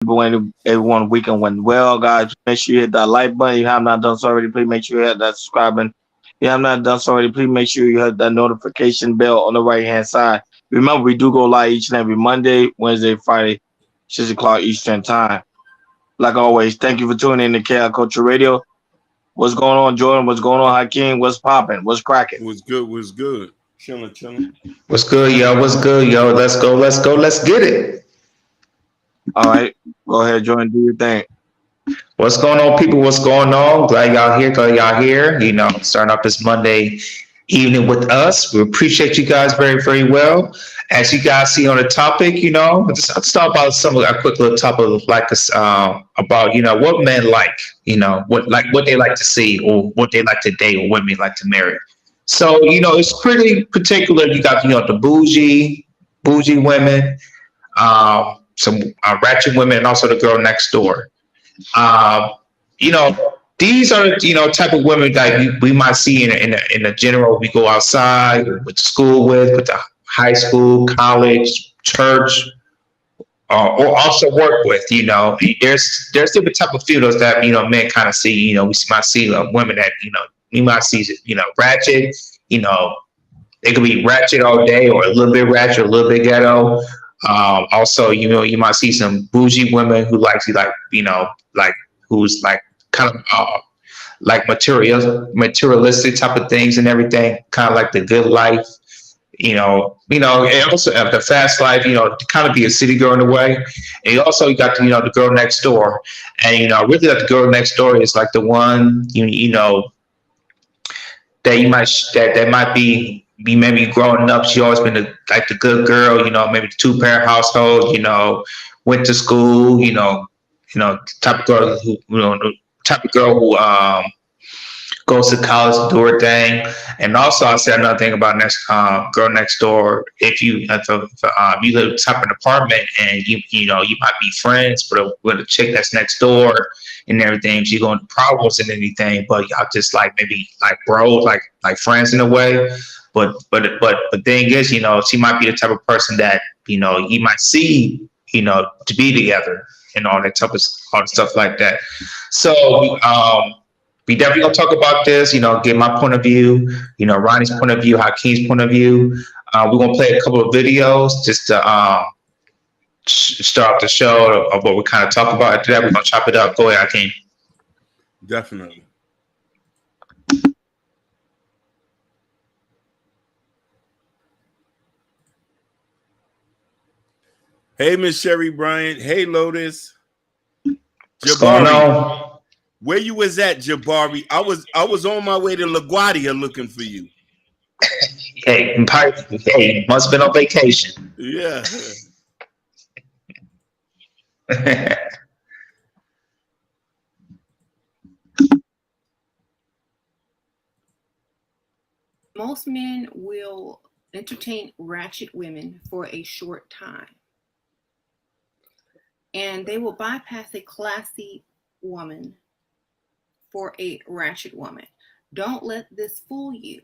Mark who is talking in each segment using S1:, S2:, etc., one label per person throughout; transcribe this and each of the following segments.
S1: everyone weekend went well, guys. Make sure you hit that like button. If you have not done so already, please make sure you hit that subscribe button. If you have not done so already, please make sure you hit that notification bell on the right hand side. Remember, we do go live each and every Monday, Wednesday, Friday, 6 o'clock Eastern time. Like always, thank you for tuning in to KL Culture Radio. What's going on, Jordan? What's going on, Hakeem? What's popping? What's cracking?
S2: Was good. Was good. Chilling, chilling.
S3: What's good, yo? What's good, yo? Let's go. Let's go. Let's get it.
S1: All right, go ahead, Jordan. Do your thing.
S3: What's going on, people? What's going on? Glad y'all here. Glad y'all here. Starting off this Monday evening with us. We appreciate you guys very, very well. As you guys see on the topic, let's talk about a quick little topic like us about what men like, what they like to see or what they like to date or women like to marry. So it's pretty particular. You got the bougie women, some ratchet women, and also the girl next door. Um, these are type of women that we might see in a general. We go outside with school with the high school, college, church, or also work with. There's different type of fields that men kind of see. We might see women that we might see ratchet. They could be ratchet all day, or a little bit ratchet, a little bit ghetto. Also, you might see some bougie women who like who's like kind of like materialistic type of things and everything, kind of like the good life, and also the fast life, to kind of be a city girl in a way. And you got the girl next door, and really that the girl next door is like the one that that might be maybe growing up. She always been like the good girl, maybe the two-parent household, went to school, type of girl who goes to college to do her thing. And also, I said another thing about girl next door. If you you live type of an apartment and you might be friends with a chick that's next door and everything. She's going to problems and anything, but y'all just like maybe like bros, like friends in a way. But the thing is, she might be the type of person that you might see to be together and all that type of all the stuff like that. So we definitely gonna talk about this, get my point of view, Ronnie's point of view, Hakeem's point of view. We're gonna play a couple of videos just to start off the show of what we kind of talk about. After that, we're gonna chop it up. Go ahead, Hakeem.
S2: Definitely. Hey, Miss Sherry Bryant. Hey, Lotus.
S3: What's going on?
S2: Where you was at, Jabari? I was on my way to LaGuardia looking for you.
S3: Hey, must have been on vacation.
S2: Yeah.
S4: Most men will entertain ratchet women for a short time. And they will bypass a classy woman for a ratchet woman. Don't let this fool you.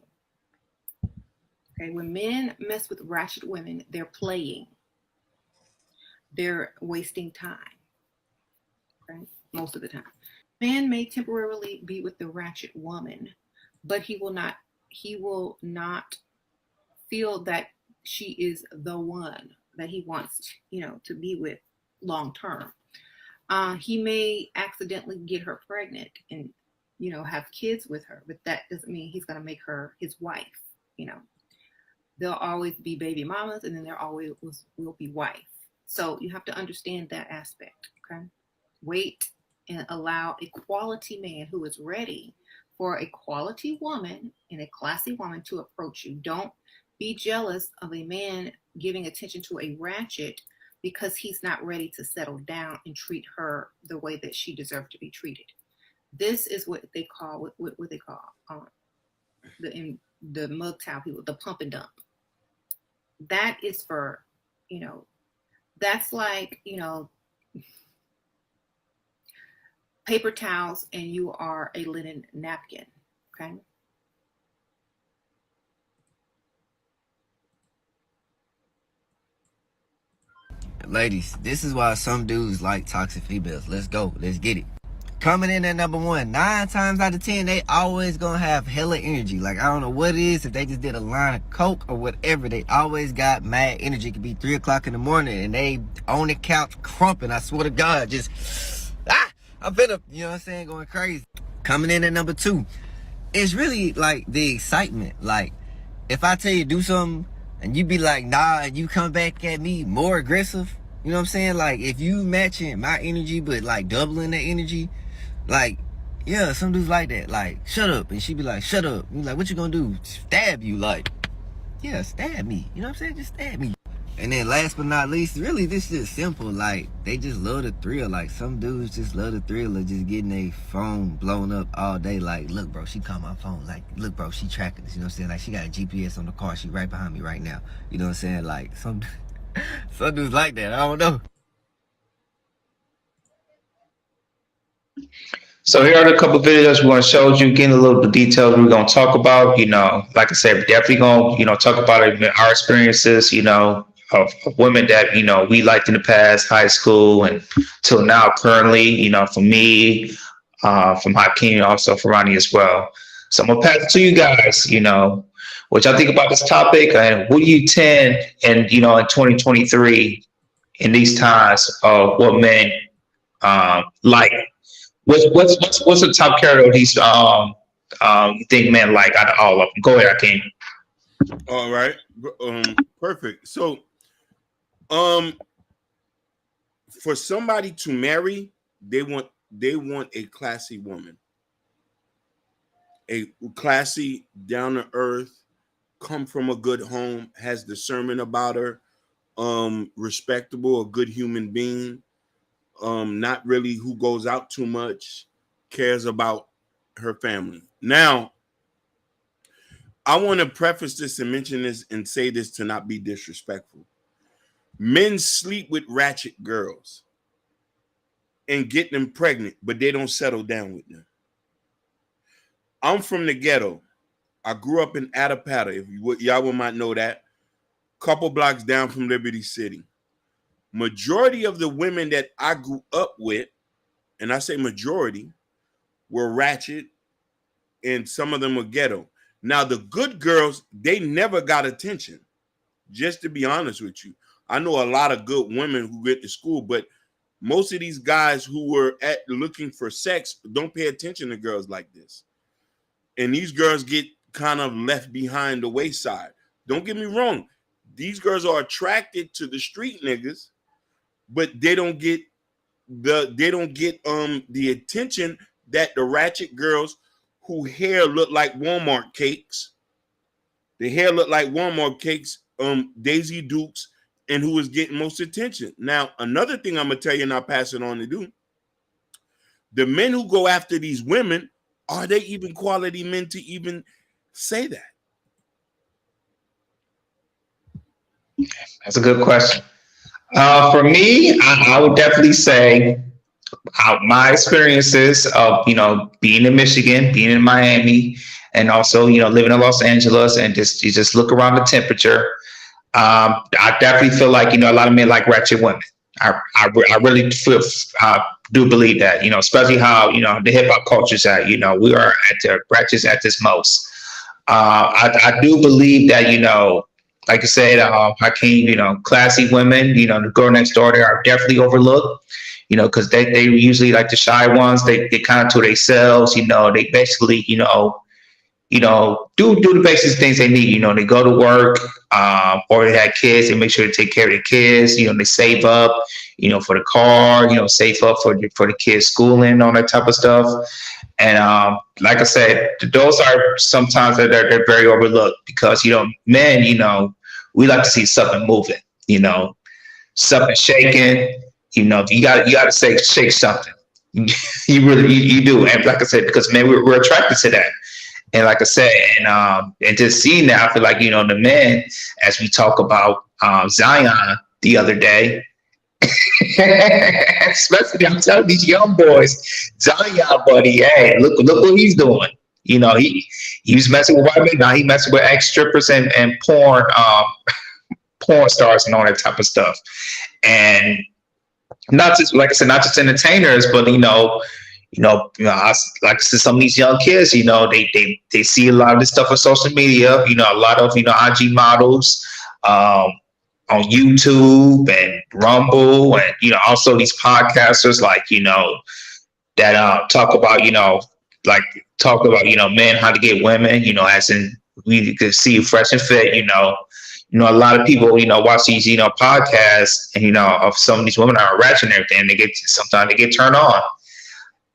S4: Okay, when men mess with ratchet women, they're playing. They're wasting time. Okay, most of the time. Man may temporarily be with the ratchet woman, but he will not feel that she is the one that he wants, to be with long term. He may accidentally get her pregnant and have kids with her, but that doesn't mean he's going to make her his wife. There'll always be baby mamas, and then there always will be wife. So you have to understand that aspect. Okay, wait and allow a quality man who is ready for a quality woman and a classy woman to approach you. Don't be jealous of a man giving attention to a ratchet because he's not ready to settle down and treat her the way that she deserves to be treated. This is what they call the MGTOW people, the pump and dump. That is for, that's like, paper towels and you are a linen napkin. Okay.
S5: Ladies, this is why some dudes like toxic females. Let's go. Let's get it. Coming in at number one, 9 times out of 10, they always gonna have hella energy. Like, I don't know what it is, if they just did a line of coke or whatever, they always got mad energy. It could be 3 o'clock in the morning and they on the couch crumping. I swear to God, just, I'm finna, you know what I'm saying, going crazy. Coming in at number 2, it's really like the excitement. Like, if I tell you do something and you be like, nah, and you come back at me more aggressive, you know what I'm saying? Like, if you matching my energy but like doubling that energy, like, yeah, some dudes like that. Like, shut up. And she be like, shut up. And you like, what you gonna do? Stab you? Like, yeah, stab me. You know what I'm saying? Just stab me. And then last but not least, really, this is simple. Like, they just love the thrill. Like, some dudes just love the thrill of just getting their phone blown up all day. Like, look, bro, she called my phone. Like, look, bro, she tracking us. You know what I'm saying? Like, she got a GPS on the car. She right behind me right now. You know what I'm saying? Like, some dudes like that. I don't know.
S3: So here are a couple of videos we're going to show you, getting a little bit of details we're going to talk about. Like I said, we're definitely going to, talk about our experiences, of women that, we liked in the past, high school and till now currently, from me, from Hakeem, also from Ronnie as well. So I'm going to pass it to you guys, what y'all think about this topic, and what do you tend in 2023 in these times of what men like? What's the top character of these you think men like out of all of them? Go ahead, Hakeem.
S2: All right. Perfect. So for somebody to marry, they want a classy woman. A classy, down to earth, come from a good home, has discernment about her, respectable, a good human being. Not really who goes out too much, cares about her family. Now, I want to preface this and mention this and say this to not be disrespectful. Men sleep with ratchet girls and get them pregnant, but they don't settle down with them. I'm from the ghetto. I grew up in Attapata, if y'all might know that. Couple blocks down from Liberty City. Majority of the women that I grew up with, and I say majority, were ratchet, and some of them were ghetto. Now, the good girls, they never got attention, just to be honest with you. I know a lot of good women who get to school, but most of these guys who were looking for sex don't pay attention to girls like this. And these girls get kind of left behind the wayside. Don't get me wrong. These girls are attracted to the street niggas, but they don't get the attention that the ratchet girls who hair look like Walmart cakes, Daisy Dukes, and who is getting most attention. Now, another thing I'm gonna tell you, and I'll pass it on to do. The men who go after these women, are they even quality men to even say that?
S3: That's a good question. For me, I would definitely say my experiences of, being in Michigan, being in Miami, and also, living in Los Angeles, and just look around the temperature. I definitely feel like, a lot of men like ratchet women. I really do believe that, especially how, the hip hop culture's at, we are at the ratchets at this most. I do believe that, like I said, Hakeem, classy women, the girl next door, they are definitely overlooked, because they usually like the shy ones. They kind of to themselves, they basically, do the basic things they need. They go to work, or they have kids. They make sure to take care of their kids. They save up, for the car. Save up for the kids' schooling, all that type of stuff. And like I said, those are sometimes they're very overlooked because men, we like to see something moving. Something shaking. You got to say shake something. you do. And like I said, because men, we're attracted to that. And like I said, and just seeing that, I feel like, the men, as we talk about Zion the other day, especially I'm telling these young boys, Zion, buddy, hey, look what he's doing. He was messing with white men. Now he messing with ex strippers and porn stars and all that type of stuff. and not just like I said, not just entertainers, but I like to see some of these young kids. They see a lot of this stuff on social media. A lot of IG models um, on YouTube and Rumble, and also these podcasters like that talk about like talk about men how to get women. As in we could see Fresh and Fit. A lot of people, watch these, podcasts, and of some of these women are ratchet and everything. Sometimes they get turned on,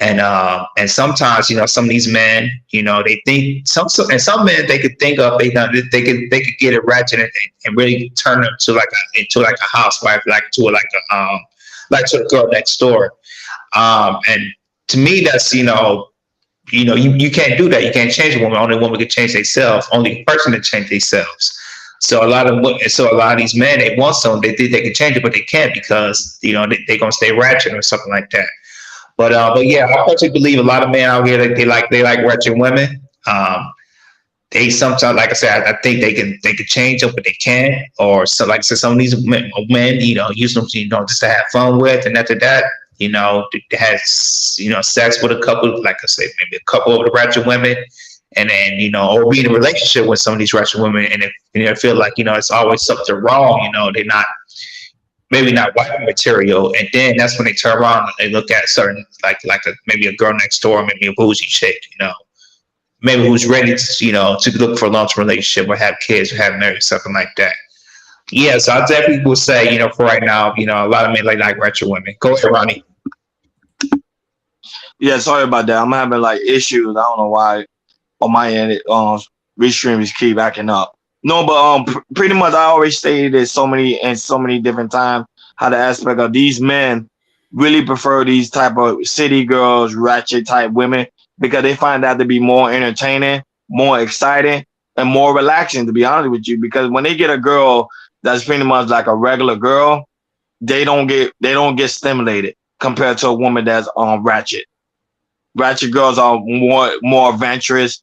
S3: and sometimes, some of these men, they think and some men they could think of they could get it ratchet and really turn them to like a housewife, like to the girl next door. And to me, that's you can't do that. You can't change a woman. Only woman can change themselves. Only person can change themselves. So a lot of these men, they want something. They think they can change it, but they can't because they're gonna stay ratchet or something like that. But yeah, I personally believe a lot of men out here they like ratchet women. They sometimes, like I said, I think they can change them, but they can't. Or so, like I said, some of these men, use them, just to have fun with, and after that, they had sex with a couple, like I said, maybe a couple of the ratchet women, and then or be in a relationship with some of these ratchet women, and if feel like it's always something wrong, they're not maybe not white material, and then that's when they turn around and they look at certain maybe a girl next door, maybe a bougie chick, maybe who's ready to to look for a long-term relationship or have kids or have married, something like that. Yeah, so I definitely would say, for right now, a lot of men like ratchet women. Go ahead, Ronnie.
S1: Yeah, sorry about that. I'm having like issues. I don't know why on my end. Restreams keep backing up. No, but pretty much I always stated it so many different times how the aspect of these men really prefer these type of city girls, ratchet type women because they find that to be more entertaining, more exciting, and more relaxing. To be honest with you, because when they get a girl that's pretty much like a regular girl, they don't get stimulated compared to a woman that's ratchet. Ratchet girls are more adventurous.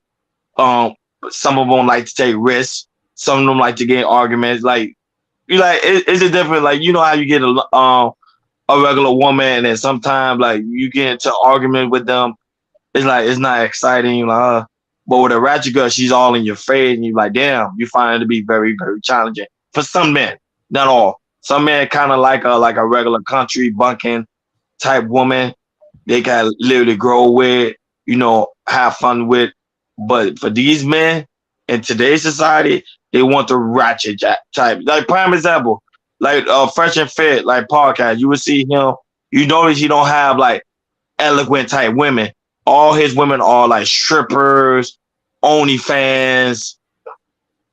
S1: Um, some of them like to take risks. Some of them like to get in arguments. Like it's a different. Like how you get a regular woman, and then sometimes like you get into argument with them. It's like it's not exciting. You're like, but with a ratchet girl, she's all in your face, and you're like, damn. You find it to be very very challenging for some men, not all. Some men kind of like a regular country bunking type woman. They can literally grow with, have fun with. But for these men in today's society, they want the ratchet type. Like prime example, like Fresh and Fit, like podcast. You would see him. You notice he don't have like eloquent type women. All his women are like strippers, OnlyFans,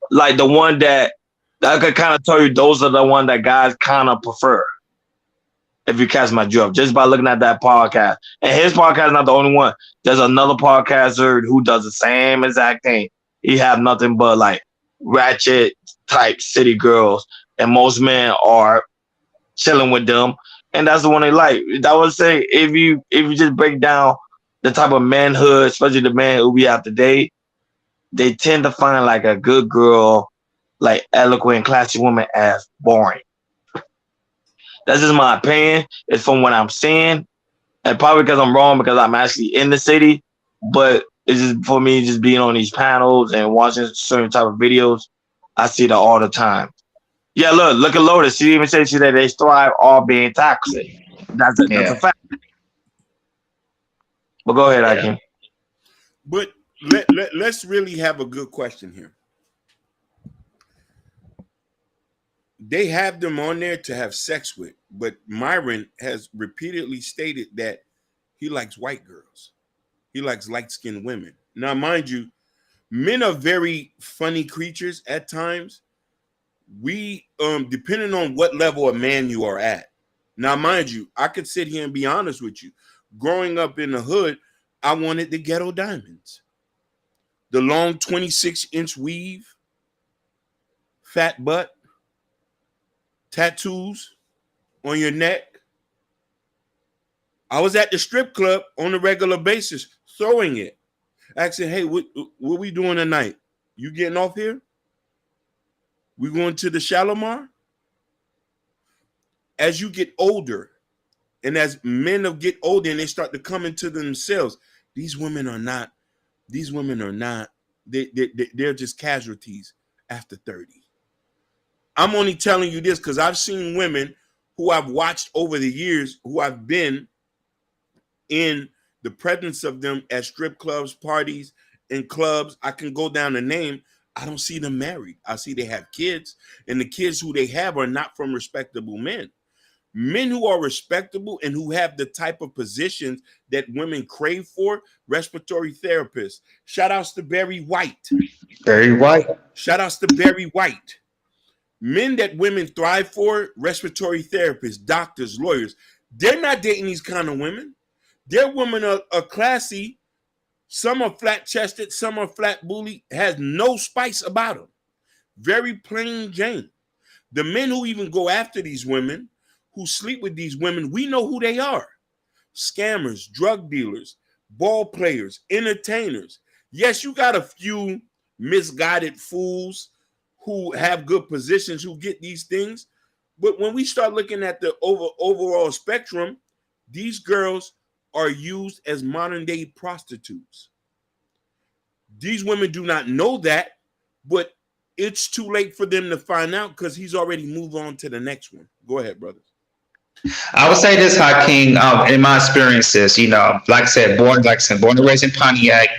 S1: like the one that I could kind of tell you those are the one that guys kind of prefer. If you catch my drift, just by looking at that podcast. And his podcast is not the only one. There's another podcaster who does the same exact thing. He have nothing but like ratchet type city girls, and most men are chilling with them, and that's the one they like. I would say if you just break down the type of manhood, especially the man who we have today, they tend to find like a good girl, like eloquent, classy woman as boring. That's just my opinion. It's from what I'm seeing, and probably because I'm wrong because I'm actually in the city. But it's just for me, just being on these panels and watching certain type of videos. I see that all the time. Yeah, look at Lotus. She even said that they thrive all being toxic. That's a
S3: Yeah,
S1: fact. But go ahead,
S3: yeah,
S1: Akim.
S2: But let's really have a good question here. They have them on there to have sex with, but Myron has repeatedly stated that he likes white girls. He likes light-skinned women. Now, mind you, men are very funny creatures at times. We depending on what level of man you are at. Now, mind you, I could sit here and be honest with you. Growing up in the hood, I wanted the ghetto diamonds. The long 26-inch weave, fat butt, tattoos on your neck. I was at the strip club on a regular basis throwing it. Asking, hey, what we doing tonight? You getting off here? We going to the Shalimar? As you get older, and as men get older and they start to come into themselves, these women are not. They're just casualties after 30. I'm only telling you this because I've seen women who I've watched over the years, who I've been in the presence of them at strip clubs, parties, and clubs. I can go down the name. I don't see them married. I see they have kids, and the kids who they have are not from respectable men. Men who are respectable and who have the type of positions that women crave for, respiratory therapists. Shout outs to Barry White.
S3: Very white.
S2: Shout outs to Barry White. Men that women thrive for, respiratory therapists, doctors, lawyers. They're not dating these kind of women. Their women are classy. Some are flat-chested, some are flat-booty, has no spice about them. Very plain Jane. The men who even go after these women, who sleep with these women, we know who they are. Scammers, drug dealers, ball players, entertainers. Yes, you got a few misguided fools who have good positions who get these things. But when we start looking at the overall spectrum, these girls are used as modern day prostitutes. These women do not know that, but it's too late for them to find out because he's already moved on to the next one. Go ahead, brothers.
S3: I would say this, Hakeem, in my experiences, like I said, born and raised in Pontiac,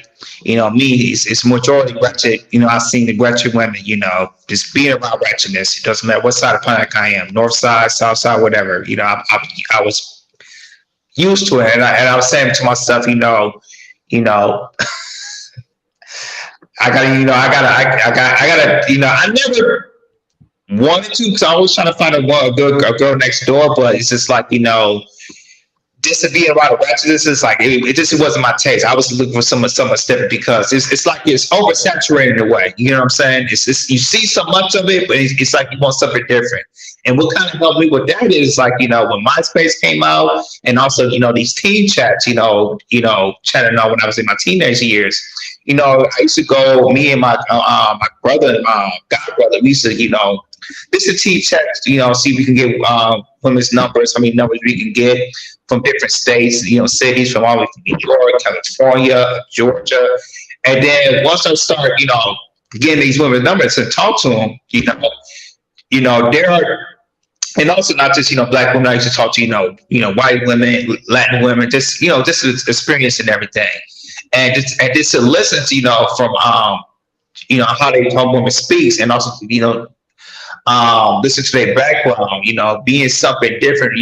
S3: me, it's majority ratchet. I've seen the ratchet women, just being around ratchetness. It doesn't matter what side of Pontiac I am, north side, south side, whatever. I was used to it, and I was saying to myself, I never wanted to, because I was trying to find a girl next door, but it's just like, just to be around a ratchetness is like it just wasn't my taste. I was looking for something different because it's like it's oversaturated in a way. You know what I'm saying? It's you see so much of it, but it's like you want something different. And what kind of helped me with that is like when MySpace came out, and also these teen chats, chatting on when I was in my teenage years. I used to go, me and my brother, god brother, we used to this is teen chats, see if we can get women's numbers, how many numbers we can get from different states, cities, from all the way from New York, California, Georgia. And then once I start, getting these women's numbers and talk to them, there are, and also not just, black women. I used to talk to, white women, Latin women, just experience and everything. And just to listen to, from, how women speaks, and also, listen to their background, being something different,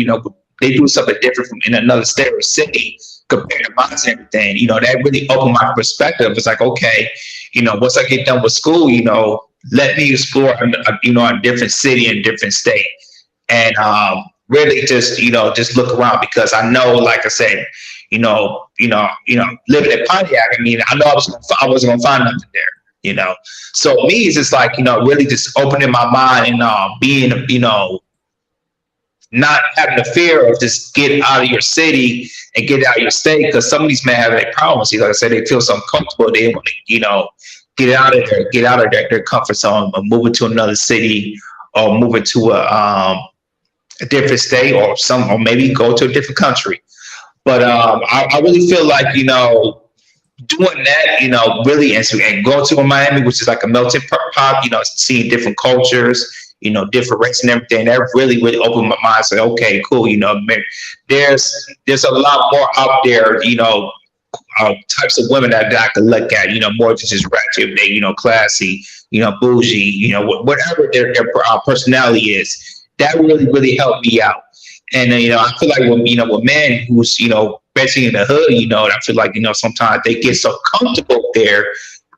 S3: they do something different from in another state or city compared to mine and everything. That really opened my perspective. It's like, okay, once I get done with school, let me explore, a different city and different state, and really just look around, because I know, like I said, living in Pontiac, I know I wasn't gonna find nothing there. So me, it's just like, really just opening my mind and being, not having the fear of just getting out of your city and get out of your state, because some of these men have their problems. Like I said, they feel so uncomfortable. They want to, get out of their comfort zone, or move into another city, or move into a different state, or maybe go to a different country. But I really feel like, doing that, really, and go to Miami, which is like a melting pot, seeing different cultures, different races and everything. That really, really opened my mind. Say, okay, cool. There's a lot more out there, types of women that I could look at, more than just ratchet, they, classy, bougie, whatever their personality is. That really, really helped me out. And I feel like with men who's basically in the hood, I feel like sometimes they get so comfortable there,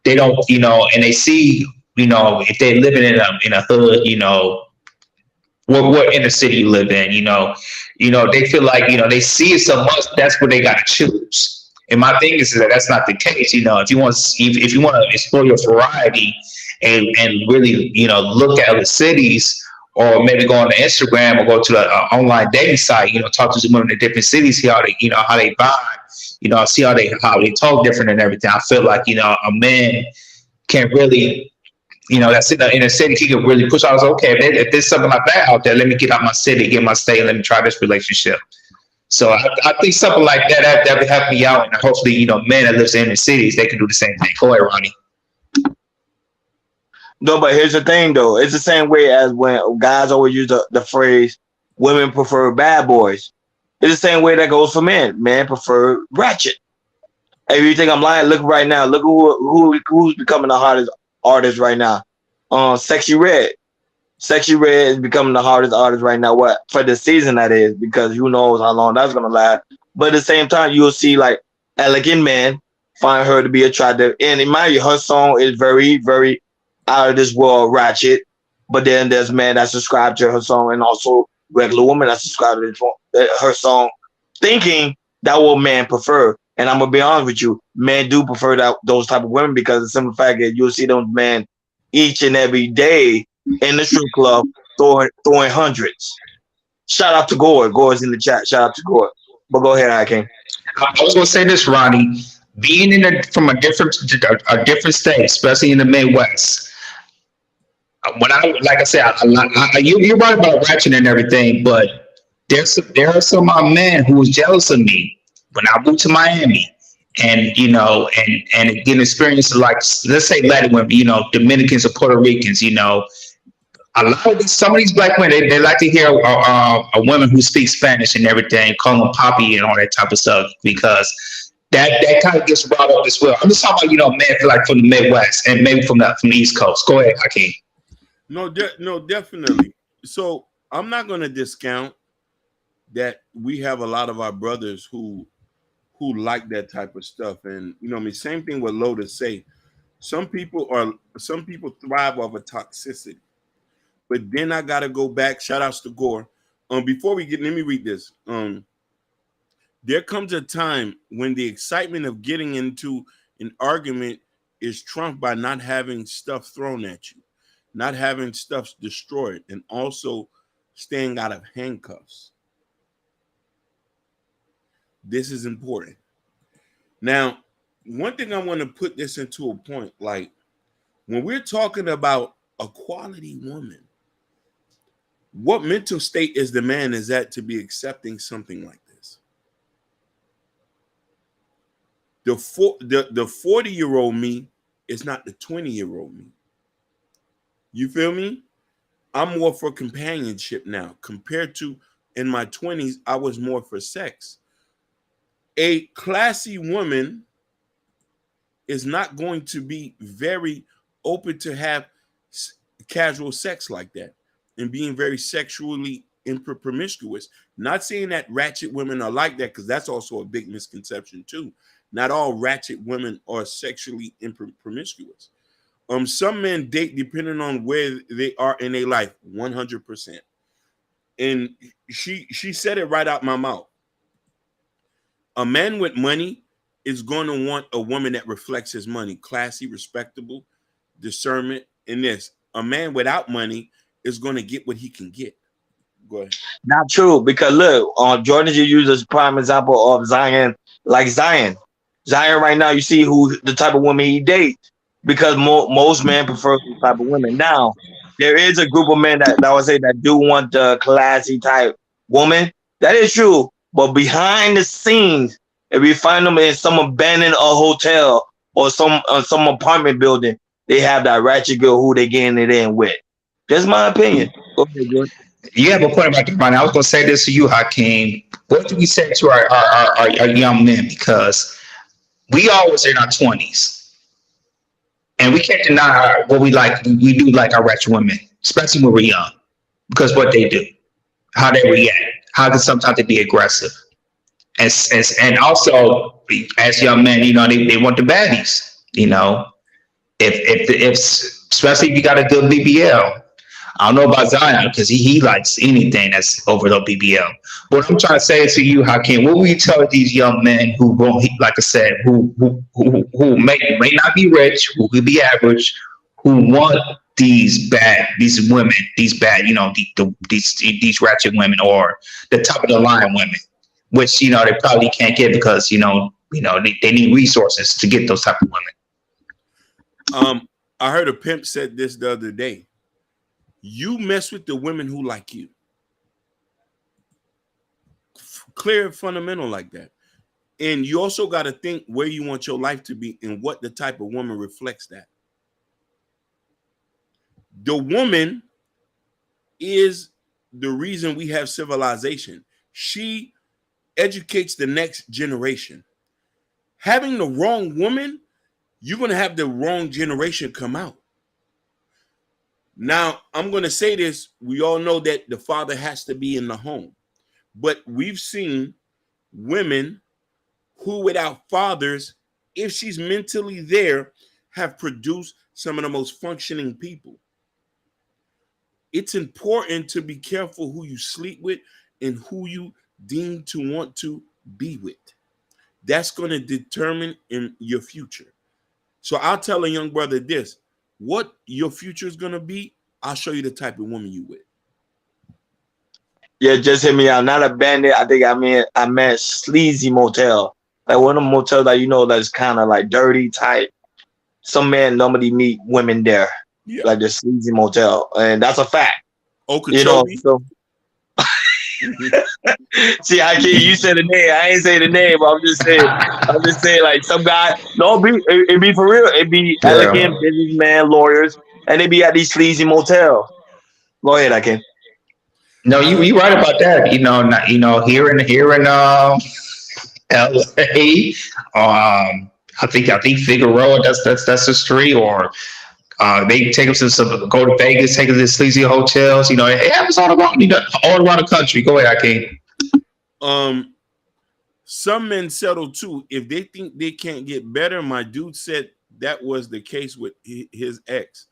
S3: they don't, and they see, if they're living in a hood, what inner city you live in, they feel like they see it so much, that's where they got to choose. And my thing is that that's not the case. If you want to explore your variety and really look at other cities, or maybe go on to Instagram, or go to the online dating site, talk to some women in different cities, see how they, how they vibe, see how they talk different and everything. I feel like, a man can really, That's in a city, he could really push. I was okay. If there's something like that out there, let me get out my city, get my state, let me try this relationship. So I think something like that would help me out, and hopefully, men that lives in the cities, they can do the same thing. Go ahead, Ronnie.
S1: No, but here's the thing though. It's the same way as when guys always use the phrase women prefer bad boys. It's the same way that goes for men. Men prefer ratchet. If you think I'm lying, look right now. Look who's becoming the hottest artist right now. Sexy Red. Sexy Red is becoming the hardest artist right now. What for the season that is, because who knows how long that's gonna last. But at the same time, you'll see like elegant men find her to be attractive, and in mind you, her song is very, very out of this world ratchet. But then there's men that subscribe to her song, and also regular women that subscribe to her song, thinking that what men prefer. And I'm gonna be honest with you, men do prefer those type of women because the simple fact is you'll see those men each and every day in the strip club throwing hundreds. Shout out to Gore. Gore's in the chat. Shout out to Gore. But go ahead, Hakeem.
S3: I was going to say this, Ronnie. Being from a different state, especially in the Midwest. When like I said, you're right about ratchet and everything, but there are some of my men who was jealous of me when I moved to Miami, and and getting experience like, let's say Latin women, Dominicans or Puerto Ricans, a lot of some of these black women, they like to hear a woman who speaks Spanish and everything, call them poppy and all that type of stuff, because that kind of gets brought up as well. I'm just talking about men like from the Midwest and maybe from the East Coast. Go ahead, Hakeem.
S2: No, definitely. So I'm not going to discount that we have a lot of our brothers who like that type of stuff, and same thing with Lotus say. Some people thrive off of toxicity. But then I gotta go back. Shout outs to Gore. Before let me read this. There comes a time when the excitement of getting into an argument is trumped by not having stuff thrown at you, not having stuff destroyed, and also staying out of handcuffs. This is important. Now, one thing I want to put this into a point, like when we're talking about a quality woman, what mental state is the man is at to be accepting something like this? The 40-year-old me is not the 20-year-old me. You feel me? I'm more for companionship now. Compared to in my 20s, I was more for sex. A classy woman is not going to be very open to have casual sex like that and being very sexually promiscuous. Not saying that ratchet women are like that, because that's also a big misconception too. Not all ratchet women are sexually promiscuous. Some men date depending on where they are in their life, 100%. And she said it right out my mouth. A man with money is going to want a woman that reflects his money, classy, respectable, discernment. In this, a man without money is going to get what he can get. Go ahead.
S1: Not true, because look, Jordan, you use as prime example of Zion, like Zion. Zion right now, you see who the type of woman he dates, because most men prefer this type of women. Now, there is a group of men that I would say that do want the classy type woman. That is true, but behind the scenes, if you find them in some abandoned hotel or some apartment building, they have that ratchet girl who they getting it in with. That's my opinion. Go ahead, Jordan.
S3: You have a point about that, Ronnie. I was going to say this to you, Hakeem. What do we say to our young men? Because we always in our 20s, and we can't deny what we like. We do like our ratchet women, especially when we're young, because what they do, how they react, how can sometimes they be aggressive, and also as young men, they want the baddies. If especially if you got a good BBL. I don't know about Zion because he likes anything that's over the BBL. What I'm trying to say to you, Hakeem, what will you tell these young men who won't, like I said, who may not be rich, who could be average, who want these women, these bad, these ratchet women or the top of the line women, which they probably can't get because they need resources to get those type of women.
S2: I heard a pimp said this the other day. You mess with the women who like you. Clear fundamental like that. And you also got to think where you want your life to be and what the type of woman reflects that. The woman is the reason we have civilization. She educates the next generation. Having the wrong woman, you're going to have the wrong generation come out. Now, I'm going to say this. We all know that the father has to be in the home. But we've seen women who, without fathers, if she's mentally there, have produced some of the most functioning people. It's important to be careful who you sleep with and who you deem to want to be with. That's going to determine in your future. So I'll tell a young brother this: what your future is going to be, I'll show you the type of woman you with.
S1: Yeah, just hit me out. Not a bandit. I meant sleazy motel. Like one of the motels that that's kind of like dirty type. Some men normally meet women there,
S2: Yeah.
S1: like the sleazy motel, and that's a fact.
S2: Okeechobee.
S1: So see, I can't. You said the name. I ain't say the name. But I'm just saying. I'm just saying, like some guy. No, it be for real. It be
S3: Yeah.
S1: elegant businessman, lawyers, and they be at these sleazy motels. Go ahead, I can.
S3: No, you right about that. Not, here in L.A. I think Figueroa. That's the street. Or they take them to go to Vegas, take them to sleazy hotels. It happens all around. All around the country. Go ahead, I can.
S2: Some men settle too if they think they can't get better. My dude said that was the case with his ex.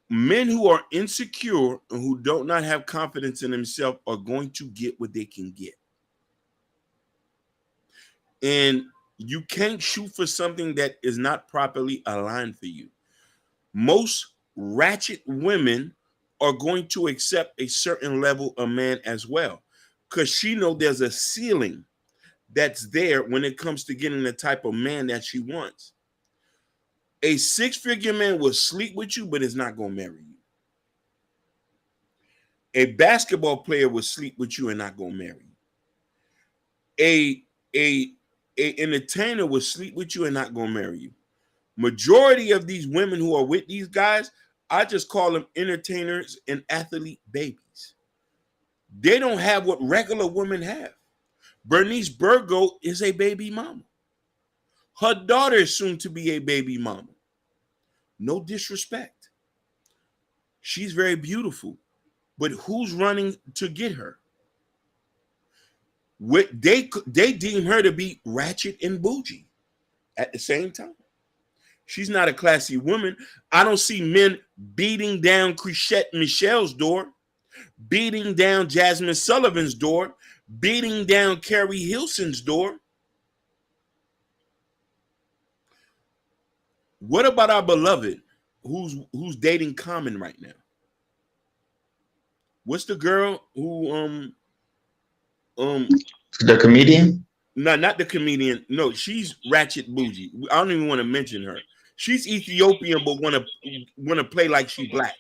S2: Men who are insecure and who do not have confidence in themselves are going to get what they can get. And you can't shoot for something that is not properly aligned for you. Most ratchet women are going to accept a certain level of man as well, because she knows there's a ceiling that's there when it comes to getting the type of man that she wants. A six-figure man will sleep with you, but is not going to marry you. A basketball player will sleep with you and not going to marry you. A entertainer will sleep with you and not going to marry you. Majority of these women who are with these guys, I just call them entertainers and athlete babies. They don't have what regular women have. Bernice Burgo is a baby mama. Her daughter is soon to be a baby mama. No disrespect. She's very beautiful. But who's running to get her? They deem her to be Ratchet and Boujee at the same time. She's not a classy woman. I don't see men beating down Chrisette Michelle's door, beating down Jasmine Sullivan's door, beating down Carrie Hilson's door. What about our beloved who's dating Common right now? What's the girl who
S3: The comedian?
S2: no, not the comedian. No, she's Ratchet Boujee. I don't even want to mention her. She's Ethiopian, but wanna play like she black.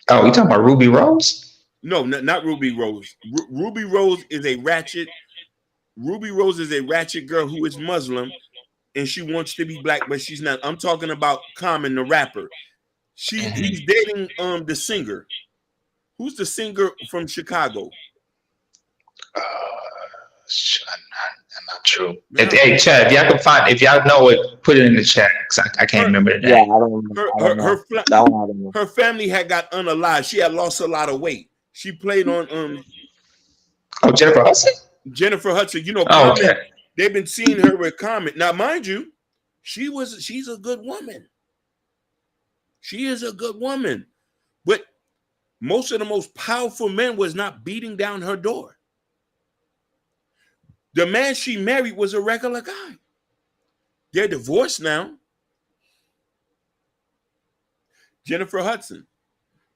S3: Oh, you talking about Ruby Rose?
S2: No, not Ruby Rose. Ruby Rose is a ratchet. Ruby Rose is a ratchet girl who is Muslim, and she wants to be black, but she's not. I'm talking about Common, the rapper. He's dating the singer. Who's the singer from Chicago?
S3: I'm not true. Hey, Chad, if y'all know it, put it in the chat. 'Cause I can't remember the
S1: Yeah,
S3: name.
S1: I don't know.
S2: Her family had got unalive. She had lost a lot of weight. She played on
S3: Oh, Jennifer Hudson?
S2: Jennifer Hudson.
S3: Oh,
S2: Common.
S3: okay.
S2: They've been seeing her with Common. Now, mind you, she's a good woman. She is a good woman. But most of the most powerful men was not beating down her door. The man she married was a regular guy. They're divorced now. Jennifer Hudson.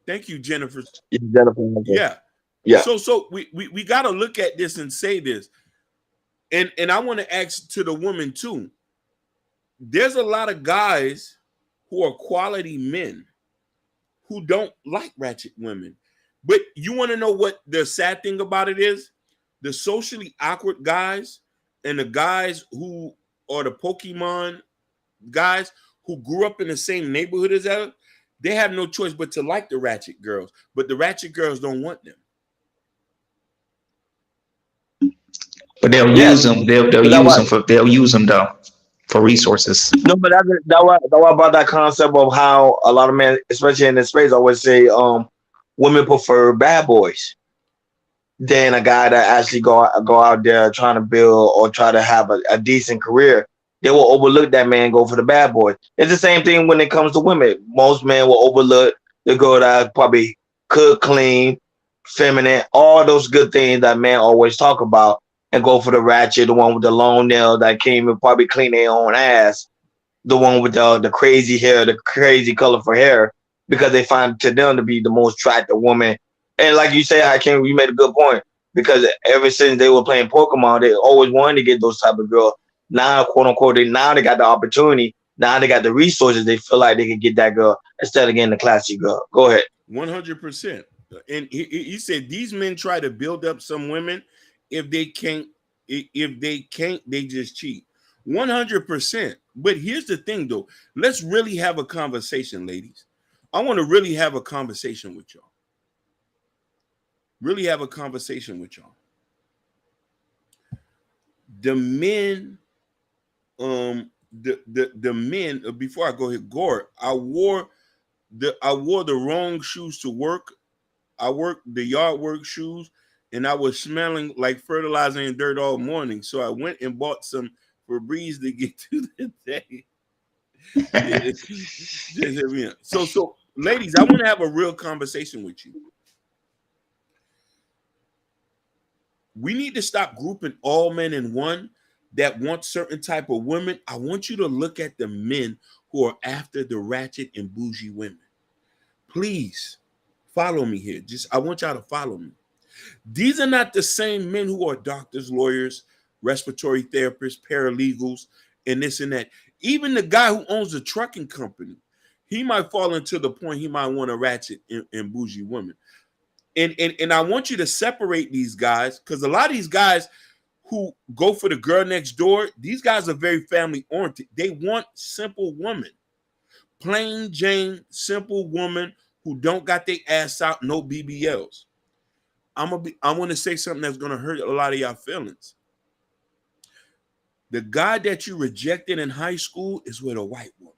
S2: Thank you, Jennifer. Yeah.
S1: Yeah.
S2: So we got to look at this and say this. And I want to ask to the woman too. There's a lot of guys who are quality men who don't like ratchet women. But you want to know what the sad thing about it is? The socially awkward guys and the guys who are the Pokemon guys who grew up in the same neighborhood as us, they have no choice but to like the ratchet girls. But the ratchet girls don't want them.
S3: But they'll
S1: Yes,
S3: use them. They'll
S1: but that
S3: use
S1: why
S3: them for though for resources.
S1: no, but that why about that concept of how a lot of men, especially in this space, always say women prefer bad boys than a guy that actually go out there trying to build or try to have a decent career. They will overlook that man, go for the bad boy. It's the same thing when it comes to women. Most men will overlook the girl that probably cook, clean, feminine, all those good things that men always talk about, and go for the ratchet, the one with the long nail that came and probably clean their own ass, the one with the crazy hair, the crazy colorful hair, because they find to them to be the most attractive woman. And like you say, Hakeem, you made a good point, because ever since they were playing Pokemon, they always wanted to get those type of girls. Now, quote unquote, now they got the opportunity. Now they got the resources. They feel like they can get that girl instead of getting the classy girl. Go ahead.
S2: 100%. And he said these men try to build up some women. If they can't, they just cheat. 100%. But here's the thing, though. Let's really have a conversation, ladies. I want to really have a conversation with y'all. Really have a conversation with y'all. The men, the men. Before I go here, Gore, I wore the wrong shoes to work. I worked the yard work shoes, and I was smelling like fertilizer and dirt all morning. So I went and bought some Febreze to get through the day. So, ladies, I want to have a real conversation with you. We need to stop grouping all men in one that want certain type of women. I want you to look at the men who are after the ratchet and bougie women. Please follow me here. I want y'all to follow me. These are not the same men who are doctors, lawyers, respiratory therapists, paralegals, and this and that. Even the guy who owns a trucking company, he might fall into the point he might want a ratchet and bougie woman. And I want you to separate these guys, because a lot of these guys who go for the girl next door, these guys are very family oriented. They want simple women, plain Jane, simple woman who don't got their ass out, no BBLs. I want to say something that's gonna hurt a lot of y'all feelings. The guy that you rejected in high school is with a white woman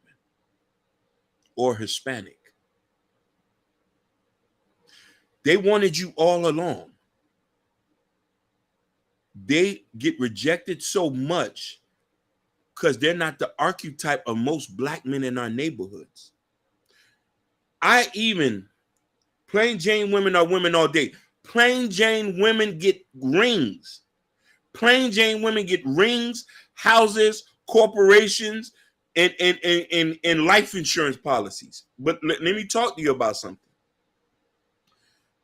S2: or Hispanic. They wanted you all along. They get rejected so much because they're not the archetype of most black men in our neighborhoods. Plain Jane women are women all day. Plain Jane women get rings. Plain Jane women get rings, houses, corporations, and life insurance policies. But let me talk to you about something.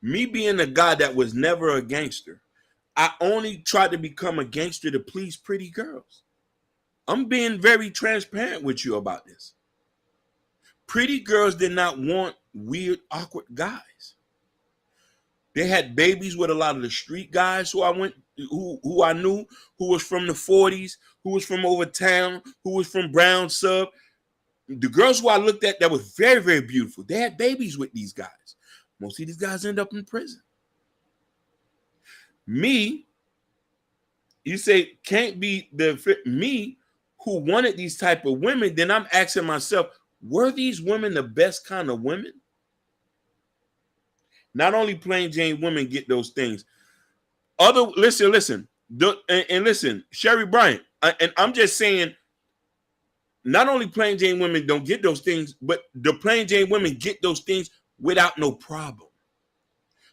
S2: Me being a guy that was never a gangster, I only tried to become a gangster to please pretty girls. I'm being very transparent with you about this. Pretty girls did not want weird, awkward guys. They had babies with a lot of the street guys who I knew, who was from the 40s, who was from over town, who was from Brown Sub. The girls who I looked at that was very, very beautiful, they had babies with these guys. Most of these guys end up in prison. Me, you say, can't be me who wanted these type of women, then I'm asking myself, were these women the best kind of women? Not only plain Jane women get those things. Listen, Sherry Bryant, and I'm just saying, not only plain Jane women don't get those things, but the plain Jane women get those things without no problem.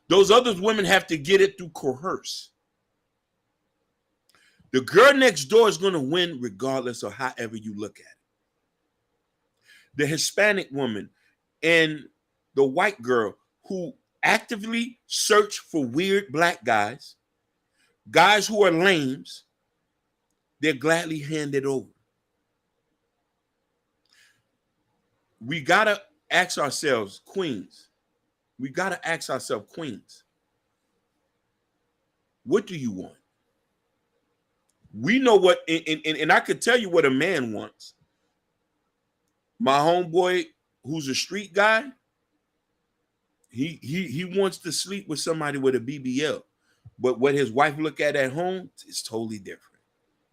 S2: Those other women have to get it through coerce. The girl next door is going to win regardless of however you look at it. The Hispanic woman and the white girl who actively search for weird black guys who are lames, they're gladly handed over. we gotta ask ourselves, queens. We gotta ask ourselves, queens. What do you want? We know what, and I could tell you what a man wants. My homeboy, who's a street guy, he wants to sleep with somebody with a BBL, but what his wife look at home is totally different.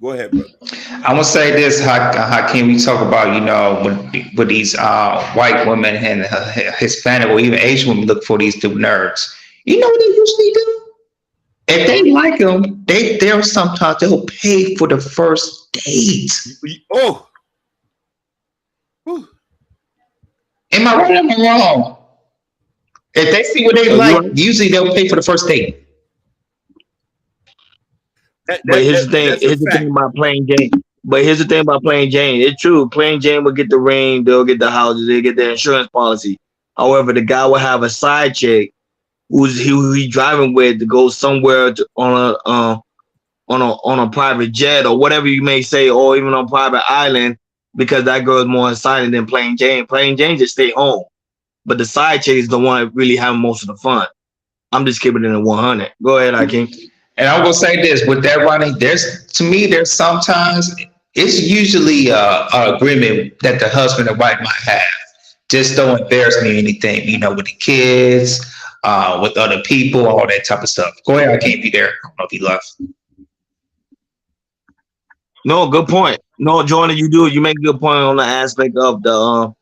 S2: Go ahead, brother.
S3: I want to say this, how can we talk about, with these white women and Hispanic or even Asian women look for these two nerds. You know what they usually do? If they like them, they'll sometimes they'll pay for the first date.
S2: Oh,
S3: Am I right or am I wrong? If they see what they like, usually they'll pay for the first date.
S1: But here's the thing.
S2: That's a
S1: Here's the thing
S2: fact.
S1: about playing Jane. But here's the thing about playing Jane. It's true. Playing Jane will get the ring. They'll get the houses. They get the insurance policy. However, the guy will have a side chick who he driving with to go somewhere on a private jet or whatever you may say, or even on a private island, because that girl is more exciting than playing Jane. Playing Jane just stay home. But the side chick is the one really having most of the fun. I'm just keeping it at 100. Go ahead, Hakeem.
S3: And I'm gonna say this with that, Ronnie. There's sometimes it's usually a agreement that the husband and wife might have. Just don't embarrass me or anything, with the kids, with other people, all that type of stuff. Go ahead, I can't be there. I don't know if he left.
S1: No, good point. No, Jordan, you make a good point on the aspect of the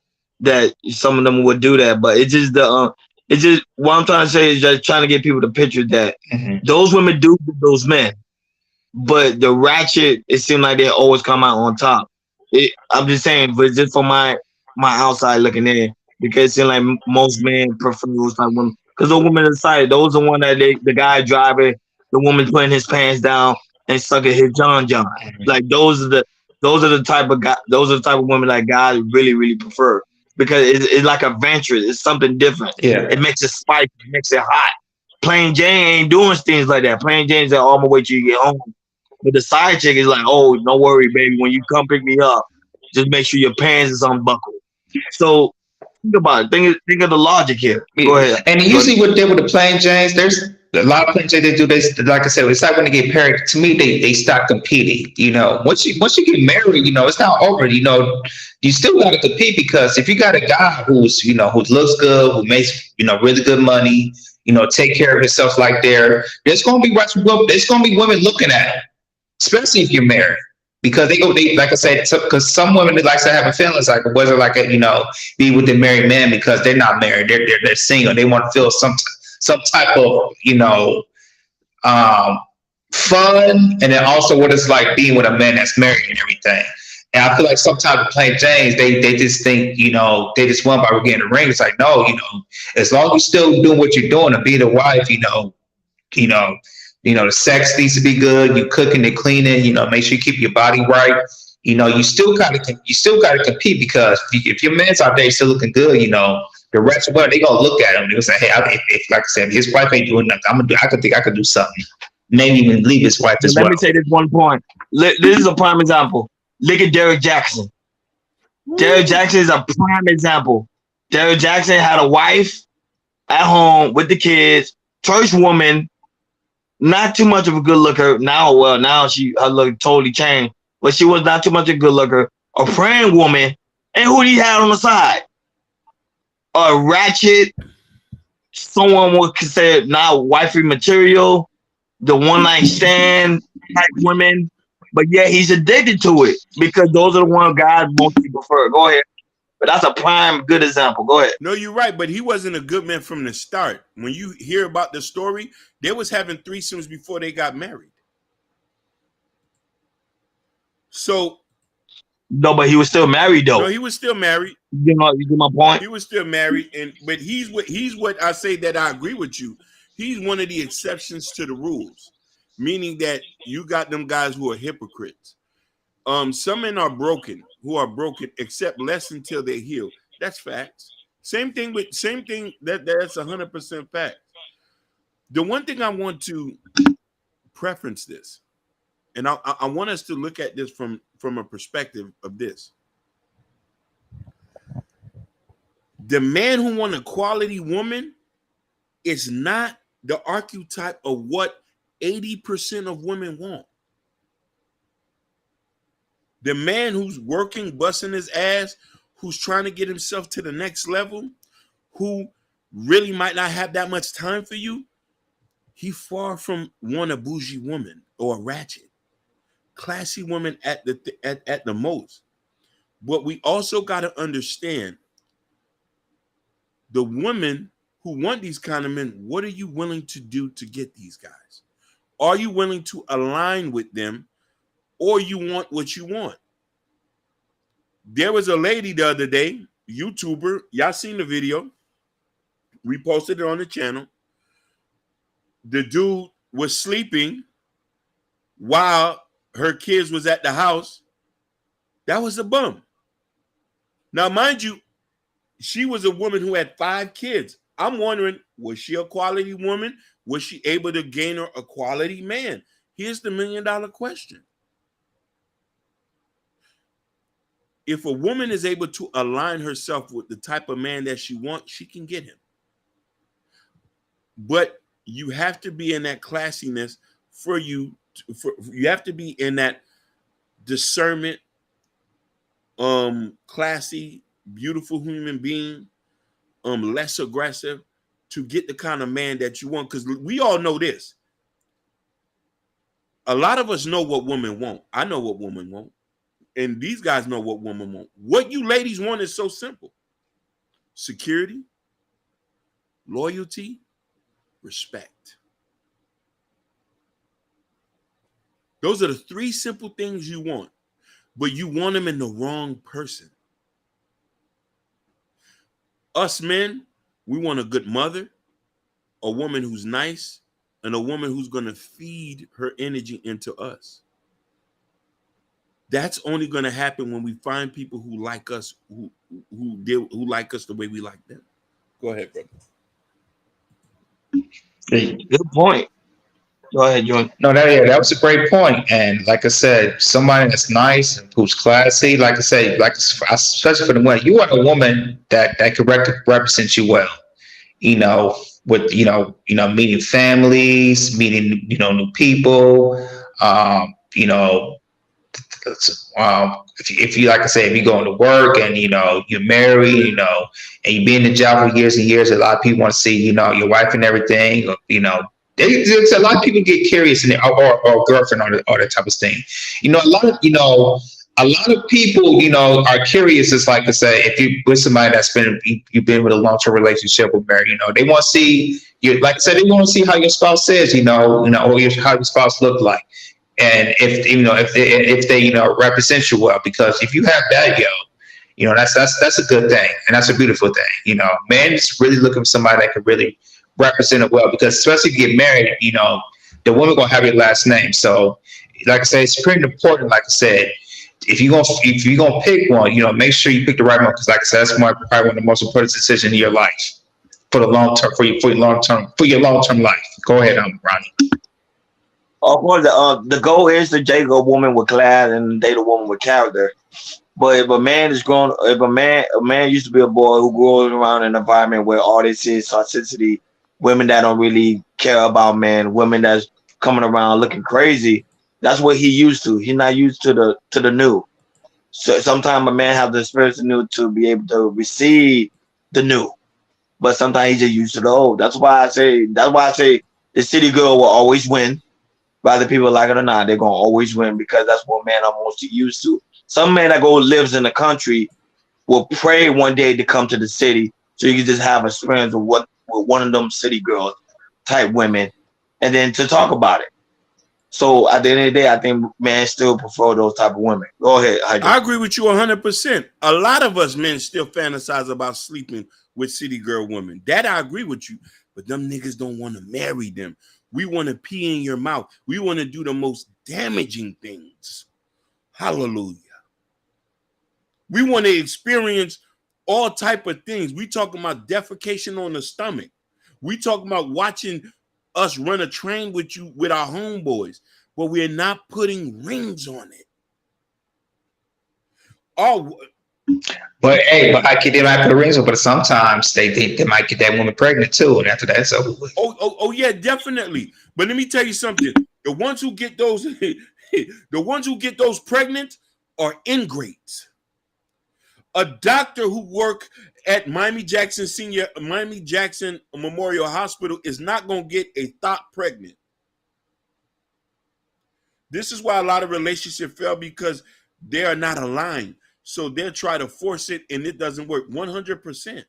S1: that some of them would do that, but it's just what I'm trying to say is just trying to get people to picture that those women do get those men, but the ratchet, it seems like they always come out on top. I'm just saying, but just for my outside looking in, because it seems like most men prefer those type of women, because the women inside, those are one that the guy driving, the woman putting his pants down and sucking his John. Like those are the type of those are the type of women that guys really really prefer, because it's like adventurous. It's something different.
S3: Yeah.
S1: It makes it spicy. It makes it hot. Plain Jane ain't doing things like that. Plain Jane's like, oh, I'm gonna wait till you get home. But the side chick is like, oh, don't worry, baby. When you come pick me up, just make sure your pants is unbuckled. So think about it. Think of the logic here. Go ahead.
S3: And usually what they with the plain Janes, there's a lot of plain Janes they do this. Like I said, it's like when they get married. To me, they stop competing. Once you get married, it's not over. You still got to compete, because if you got a guy who looks good, who makes really good money, take care of himself like there's gonna be women looking at him, especially if you're married. Because they like I said, because some women they like to have feelings like whether be with a married man, because they're not married, they're single. They want to feel some type of fun, and then also what it's like being with a man that's married and everything. And I feel like sometimes with plain James, they just think they just want by getting the ring. It's like no, as long as you're still doing what you're doing and being a wife, the sex needs to be good. You cooking and cleaning. Make sure you keep your body right. You still gotta compete, because if your man's out there still looking good, the rest of them, they gonna look at him. They gonna say, hey, if like I said, his wife ain't doing nothing, I could do something. Maybe even leave his wife as well.
S1: Let me say this one point. This is a prime example. Look at Derrick Jackson. Derrick Jackson is a prime example. Derrick Jackson had a wife at home with the kids, first woman. Not too much of a good looker. Now her look totally changed, but she was not too much of a good looker. A praying woman, and who he had on the side? A ratchet, someone would consider not wifey material, the one night stand type women, but yeah, he's addicted to it, because those are the one guys mostly prefer. Go ahead. But that's a prime good example. Go ahead.
S2: No, you're right, but he wasn't a good man from the start. When you hear about the story, they was having threesomes before they got married. So
S1: no, but he was still married though.
S2: No, he was still married.
S1: You get my point.
S2: He was still married, but he's what I say that I agree with you. He's one of the exceptions to the rules, meaning that you got them guys who are hypocrites. Some men are broken, accept less until they heal. That's facts. Same thing. That's 100% fact. The one thing I want to preference this, and I want us to look at this from a perspective of this. The man who want a quality woman is not the archetype of what 80% of women want. The man who's working, busting his ass, who's trying to get himself to the next level, who really might not have that much time for you, he far from want a bougie woman or a ratchet. Classy woman at the most. But we also got to understand the women who want these kind of men, what are you willing to do to get these guys? Are you willing to align with them, or you want what you want? There was a lady the other day, YouTuber, y'all seen the video, we posted it on the channel. The dude was sleeping while her kids was at the house. That was a bum. Now, mind you, she was a woman who had 5 kids. I'm wondering, was she a quality woman? Was she able to gain her a quality man? Here's the $1 million question. If a woman is able to align herself with the type of man that she wants, she can get him. But you have to be in that classiness you have to be in that discernment, classy, beautiful human being, less aggressive, to get the kind of man that you want. Because we all know this. A lot of us know what women want. I know what women want. And these guys know what women want. What you ladies want is so simple. Security, loyalty, respect. Those are the 3 simple things you want. But you want them in the wrong person. Us men, we want a good mother, a woman who's nice, and a woman who's going to feed her energy into us. That's only going to happen when we find people who like us, who like us the way we like them. Go ahead, brother.
S1: Good point. Go ahead, Joy.
S3: No, that was a great point. And like I said, somebody that's nice and who's classy. Like I said, especially for the women, you want a woman that can represent you well. With meeting families, meeting new people. If you like I say, if you go into work and you're married, and you've been in the job for years and years, a lot of people want to see your wife and everything. There's a lot of people get curious or girlfriend or that type of thing. A lot of people are curious. It's like I say, if you with somebody you've been with a long term relationship with married, they want to see you. Like I said, they want to see how your spouse says, or how your spouse look like. And if they represent you well, because if you have that, that's a good thing, and that's a beautiful thing. Man is really looking for somebody that can really represent it well, because especially if you get married, the woman gonna have your last name. So, like I said, it's pretty important. Like I said, if you're gonna pick one, make sure you pick the right one, because like I said, that's probably one of the most important decisions in your life for the long term, for your long term life. Go ahead, Ronnie.
S1: Of course, the goal is to date a woman with class and date a woman with character. But if a man a man used to be a boy who grows around in an environment where all this is toxicity, women that don't really care about men, women that's coming around looking crazy, that's what he used to. He's not used to the new. So sometimes a man has the experience the new to be able to receive the new. But sometimes he's just used to the old. That's why I say the city girl will always win. Whether people like it or not, they're gonna always win, because that's what men are mostly used to. Some man that lives in the country will pray one day to come to the city, so you can just have experience with one of them city girls type women, and then to talk about it. So at the end of the day, I think men still prefer those type of women. Go ahead, Hydra.
S2: I agree with you 100%. A lot of us men still fantasize about sleeping with city girl women. That I agree with you, but them niggas don't want to marry them. We want to pee in your mouth. We want to do the most damaging things. Hallelujah. We want to experience all type of things. We talking about defecation on the stomach. We talking about watching us run a train with our homeboys, but we're not putting rings on it. Oh,
S3: But hey, but they might put rings on, but sometimes they might get that woman pregnant too, and after that, it's over with.
S2: Oh, yeah, definitely. But let me tell you something. The ones who get those, the ones who get those pregnant are ingrates. A doctor who work at Miami Jackson Memorial Hospital is not going to get a thought pregnant. This is why a lot of relationships fail, because they are not aligned. So they'll try to force it and it doesn't work 100%.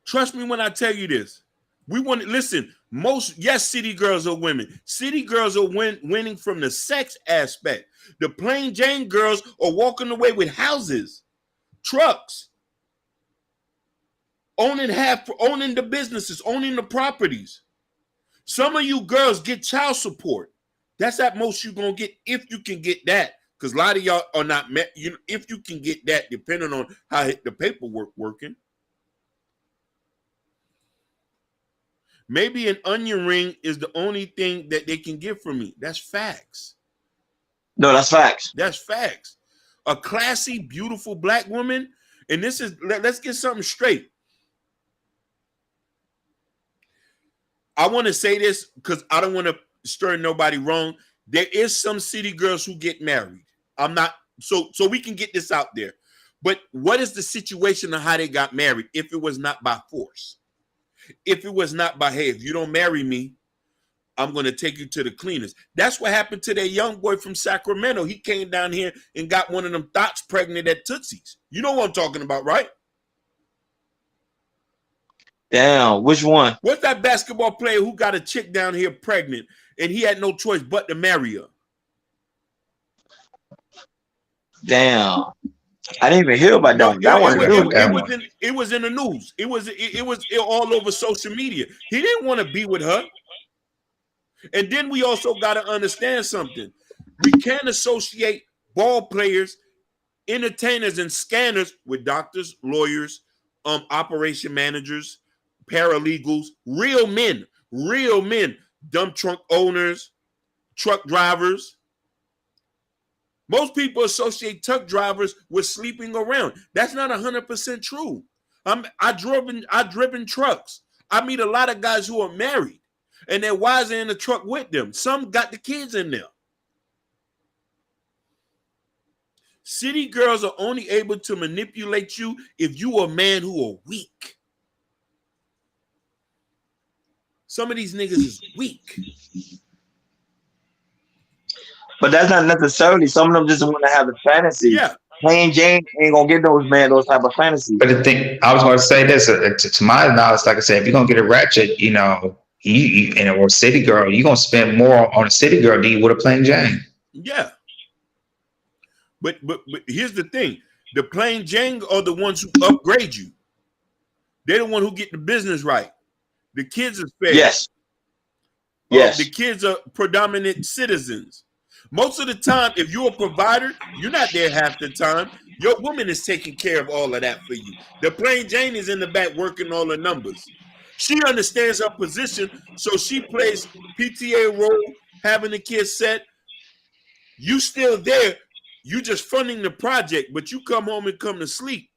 S2: Trust me when I tell you this. We want to listen. Yes, city girls are women. City girls are winning from the sex aspect. The plain Jane girls are walking away with houses, trucks, owning the businesses, owning the properties. Some of you girls get child support. That's at most you're gonna get, if you can get that. Because a lot of y'all are not met. If you can get that, depending on how the paperwork working. Maybe an onion ring is the only thing that they can get from me. That's facts.
S1: No, that's facts.
S2: That's facts. A classy, beautiful black woman, and let's get something straight. I want to say this because I don't want to stir nobody wrong. There is some city girls who get married. I'm not, so we can get this out there. But what is the situation of how they got married if it was not by force? If it was not by, hey, if you don't marry me, I'm going to take you to the cleaners. That's what happened to that young boy from Sacramento. He came down here and got one of them thoughts pregnant at Tootsie's. You know what I'm talking about, right?
S1: Damn, which one?
S2: What's that basketball player who got a chick down here pregnant and he had no choice but to marry her?
S1: Damn. I didn't even hear about that one. That one
S2: It was in the news. It was all over social media. He didn't want to be with her. And then we also got to understand something. We can't associate ball players, entertainers, and scanners with doctors, lawyers, operation managers, paralegals, real men, dump truck owners, truck drivers. Most people associate truck drivers with sleeping around. That's not 100% true. I've driven trucks. I meet a lot of guys who are married and their wives are in the truck with them. Some got the kids in there. City girls are only able to manipulate you if you are a man who are weak. Some of these niggas is weak.
S1: But that's not necessarily. Some of them just want to have a fantasy.
S2: Yeah.
S1: Plain Jane ain't gonna get those type of fantasies.
S3: But the thing, I was going to say this, to my knowledge, like I said, if you're going to get a ratchet, or city girl, you're going to spend more on a city girl than you would a plain Jane.
S2: Yeah. But here's the thing. The plain Jane are the ones who upgrade you. They're the one who get the business right. The kids are fair.
S1: Yes. Yes.
S2: The kids are predominant citizens. Most of the time, if you're a provider, you're not there half the time. Your woman is taking care of all of that for you. The plain Jane is in the back working all the numbers. She understands her position, so she plays PTA role, having the kids set. You still there. You just funding the project, but you come home and come to sleep.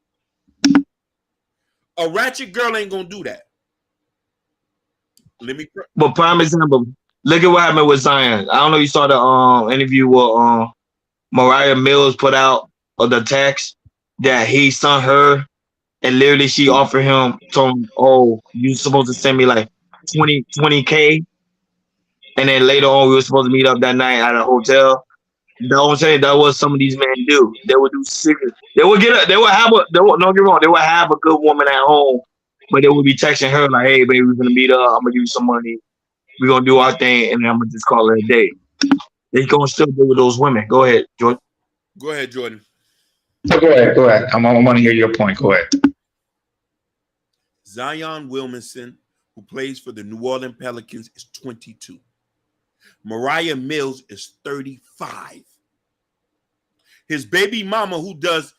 S2: A ratchet girl ain't gonna do that.
S1: But prime example, look at what happened with Zion. I don't know if you saw the interview where Mariah Mills put out of the text that he sent her, and literally she offered him, told him, "Oh, you supposed to send me like 20K," and then later on we were supposed to meet up that night at a hotel. Don't say that was some of these men do. They would do secret. They would don't get wrong. They would have a good woman at home, but they would be texting her like, "Hey, baby, we're gonna meet up. I'm gonna give you some money. We're gonna do our thing, and then I'm gonna just call it a day." They gonna still deal with those women. Go ahead, Jordan.
S2: Go ahead, Jordan.
S3: No, go ahead. I want to hear your point. Go ahead.
S2: Zion Williamson, who plays for the New Orleans Pelicans, is 22. Mariah Mills is 35. His baby mama, who does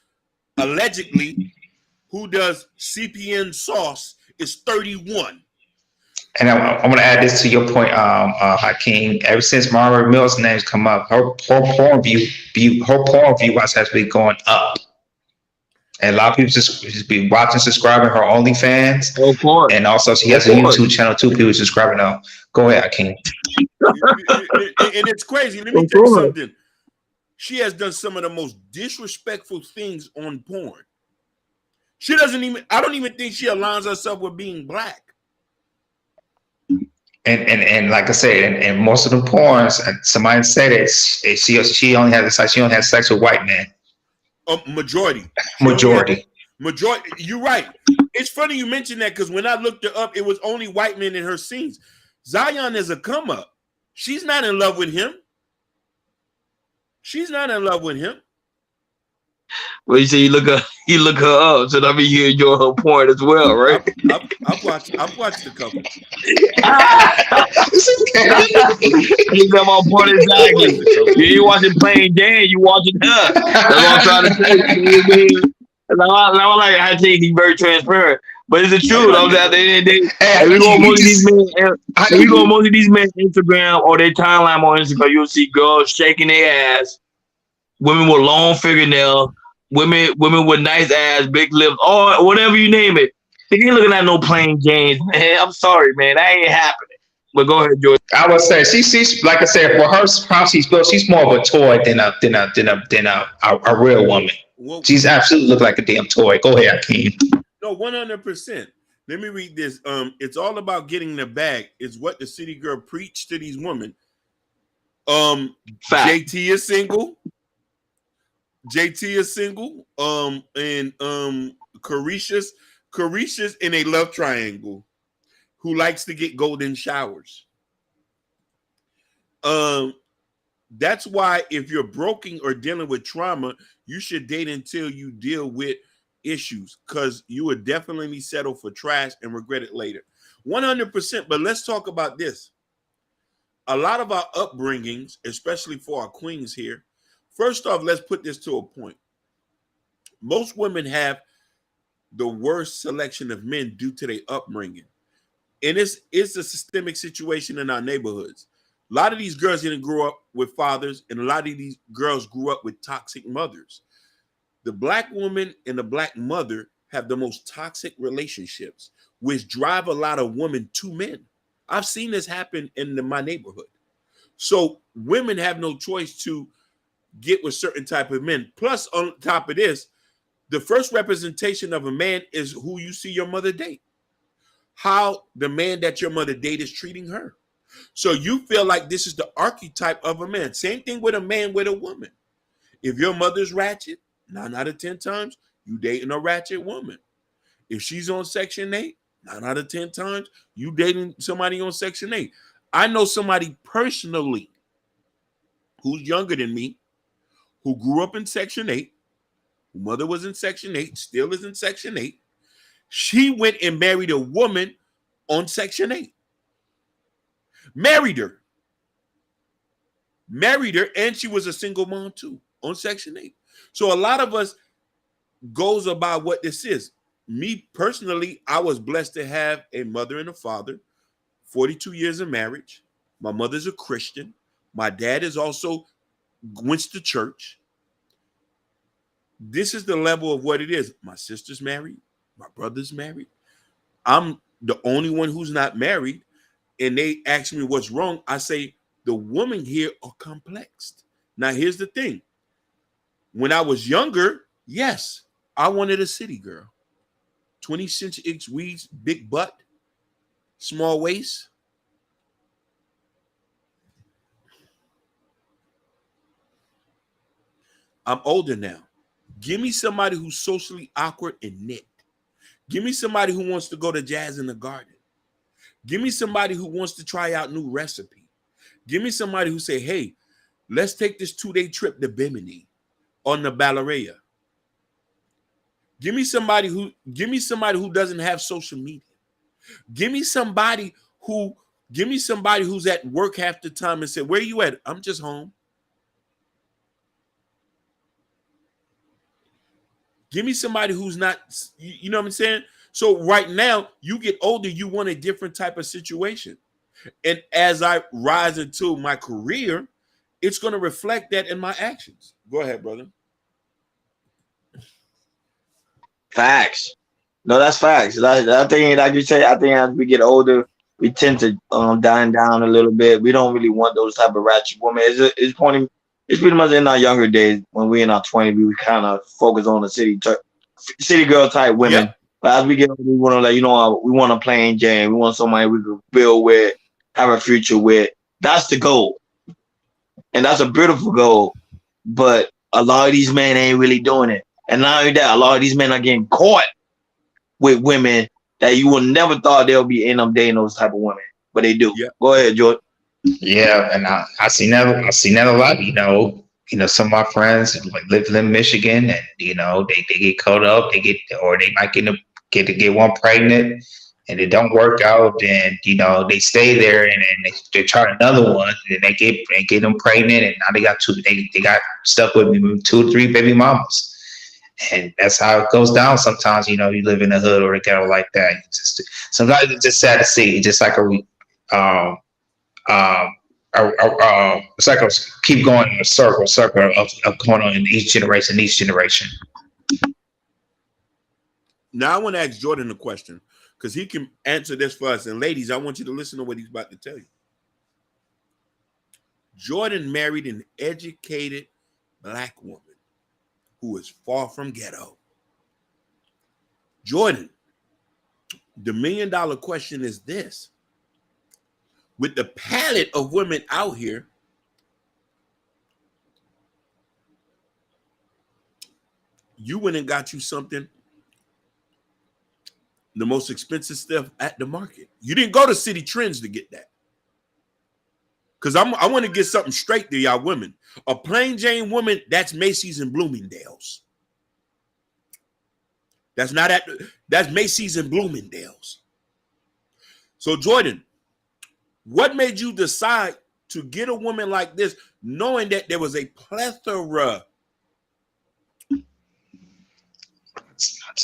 S2: CPN sauce, is 31.
S3: And I want to add this to your point, Hakeem. Ever since Mara Mills' names come up, her porn view has been going up, and a lot of people just be watching, subscribing her OnlyFans,
S1: Of course,
S3: and also she
S1: of
S3: has a
S1: course,
S3: YouTube channel too. People subscribing now. Go ahead, Hakeem.
S2: And it's crazy. Let me
S1: of
S2: tell you
S1: course.
S2: something. She has done some of the most disrespectful things on porn. She doesn't even, I don't even think she aligns herself with being black.
S3: And like I said, and most of the porns, somebody said it. She only has sex. She only has sex with white men.
S2: Majority. She only had
S3: Majority.
S2: majority. You're right. It's funny you mentioned that because when I looked her up, it was only white men in her scenes. Zion is a come up. She's not in love with him. She's not in love with him.
S1: Well, you say you look her up, so that means you enjoy her point as well, right?
S2: I've watched a couple.
S1: He's got my point
S2: I've watched
S1: exactly.
S2: a couple.
S1: You ain't watching Plain Jane, you watching her. That's what I'm trying to say. You know what I mean? And I like I think he's very transparent. But it's the truth. I'm saying at the end of the day,
S3: Hey,
S1: if we go
S3: you
S1: most of these
S3: just,
S1: men, if we go most of these men Instagram or their timeline on Instagram, you'll see girls shaking their ass, women with long fingernails, women with nice ass, big lips, or whatever you name it. They ain't looking at no Plain Janes, man. I'm sorry, man. That ain't happening. But go ahead, George.
S3: I would say she's like I said, for her how she's built, she's more of a toy than a real woman.
S2: Well,
S3: She's absolutely look like a damn toy. Go ahead, Akeem.
S2: no, 100%. Let me read this. It's all about getting the bag. It's what the city girl preached to these women.
S1: Fact.
S2: JT is single. JT is single. And Carisha's in a love triangle who likes to get golden showers. That's why if you're broken or dealing with trauma, you should date until you deal with issues, because you would definitely settle for trash and regret it later. 100%. But let's talk about this. A lot of our upbringings, especially for our queens here, first off, let's put this to a point. Most women have the worst selection of men due to their upbringing. And it's a systemic situation in our neighborhoods. A lot of these girls didn't grow up with fathers, and a lot of these girls grew up with toxic mothers. The black woman and the black mother have the most toxic relationships, which drive a lot of women to men. I've seen this happen in my neighborhood. So women have no choice to get with certain type of men. Plus, on top of this, the first representation of a man is who you see your mother date. How the man that your mother date is treating her. So you feel like this is the archetype of a man. Same thing with a man with a woman. If your mother's ratchet, 9 out of 10 times, you dating a ratchet woman. If she's on Section 8, 9 out of 10 times, you dating somebody on Section 8. I know somebody personally who's younger than me, who grew up in Section 8, whose mother was in Section 8, still is in Section 8. She went and married a woman on Section 8. Married her, and she was a single mom too on Section 8. So a lot of us goes about what this is. Me personally, I was blessed to have a mother and a father, 42 years of marriage. My mother's a Christian. My dad is also went to church. This is the level of what it is. My sister's married. My brother's married. I'm the only one who's not married. And they ask me what's wrong. I say, the women here are complex. Now, here's the thing. When I was younger, yes, I wanted a city girl. 20-inch weeds, big butt, small waist. I'm older now. Give me somebody who's socially awkward and knit. Give me somebody who wants to go to Jazz in the Garden. Give me somebody who wants to try out new recipe. Give me somebody who say, hey, let's take this 2-day trip to Bimini on the Balleria. Give me somebody who doesn't have social media. Give me somebody who's at work half the time and say, where you at? I'm just home. Give me somebody who's not, you know what I'm saying? So right now, you get older, you want a different type of situation. And as I rise into my career, it's going to reflect that in my actions. Go ahead, brother.
S1: Facts. No, that's facts. I think, like you say, I think as we get older, we tend to dying down a little bit. We don't really want those type of ratchet women. It's pretty much in our younger days when we in our 20s, we kind of focus on the city girl type women.
S2: Yep.
S1: But as we get older, we want to we want a plain Jane. We want somebody we could build with, have a future with. That's the goal, and that's a beautiful goal. But a lot of these men ain't really doing it. And not only that, a lot of these men are getting caught with women that you would never thought they'll be end up dating those type of women, but they do.
S2: Yep.
S1: Go ahead, Jordan.
S3: Yeah, and I seen that. I seen that a lot. Some of my friends like live in Michigan, and they get caught up. Or they might get one pregnant, and it don't work out. And they stay there, and then they try another one, and they get them pregnant, and now they got two. They got stuck with 2 or 3 baby mamas. And that's how it goes down. Sometimes, you live in the hood or a ghetto like that. Sometimes it's just sad to see. It's just like it's like a keep going in a circle of going on in each generation.
S2: Now I want to ask Jordan a question because he can answer this for us. And ladies, I want you to listen to what he's about to tell you. Jordan married an educated black woman who is far from ghetto. Jordan, the $1 million question is this. With the palette of women out here, you went and got you something, the most expensive stuff at the market. You didn't go to City Trends to get that. Because I want to get something straight to y'all women. A plain Jane woman, that's Macy's and Bloomingdale's. That's Macy's and Bloomingdale's. So Jordan, what made you decide to get a woman like this, knowing that there was a plethora?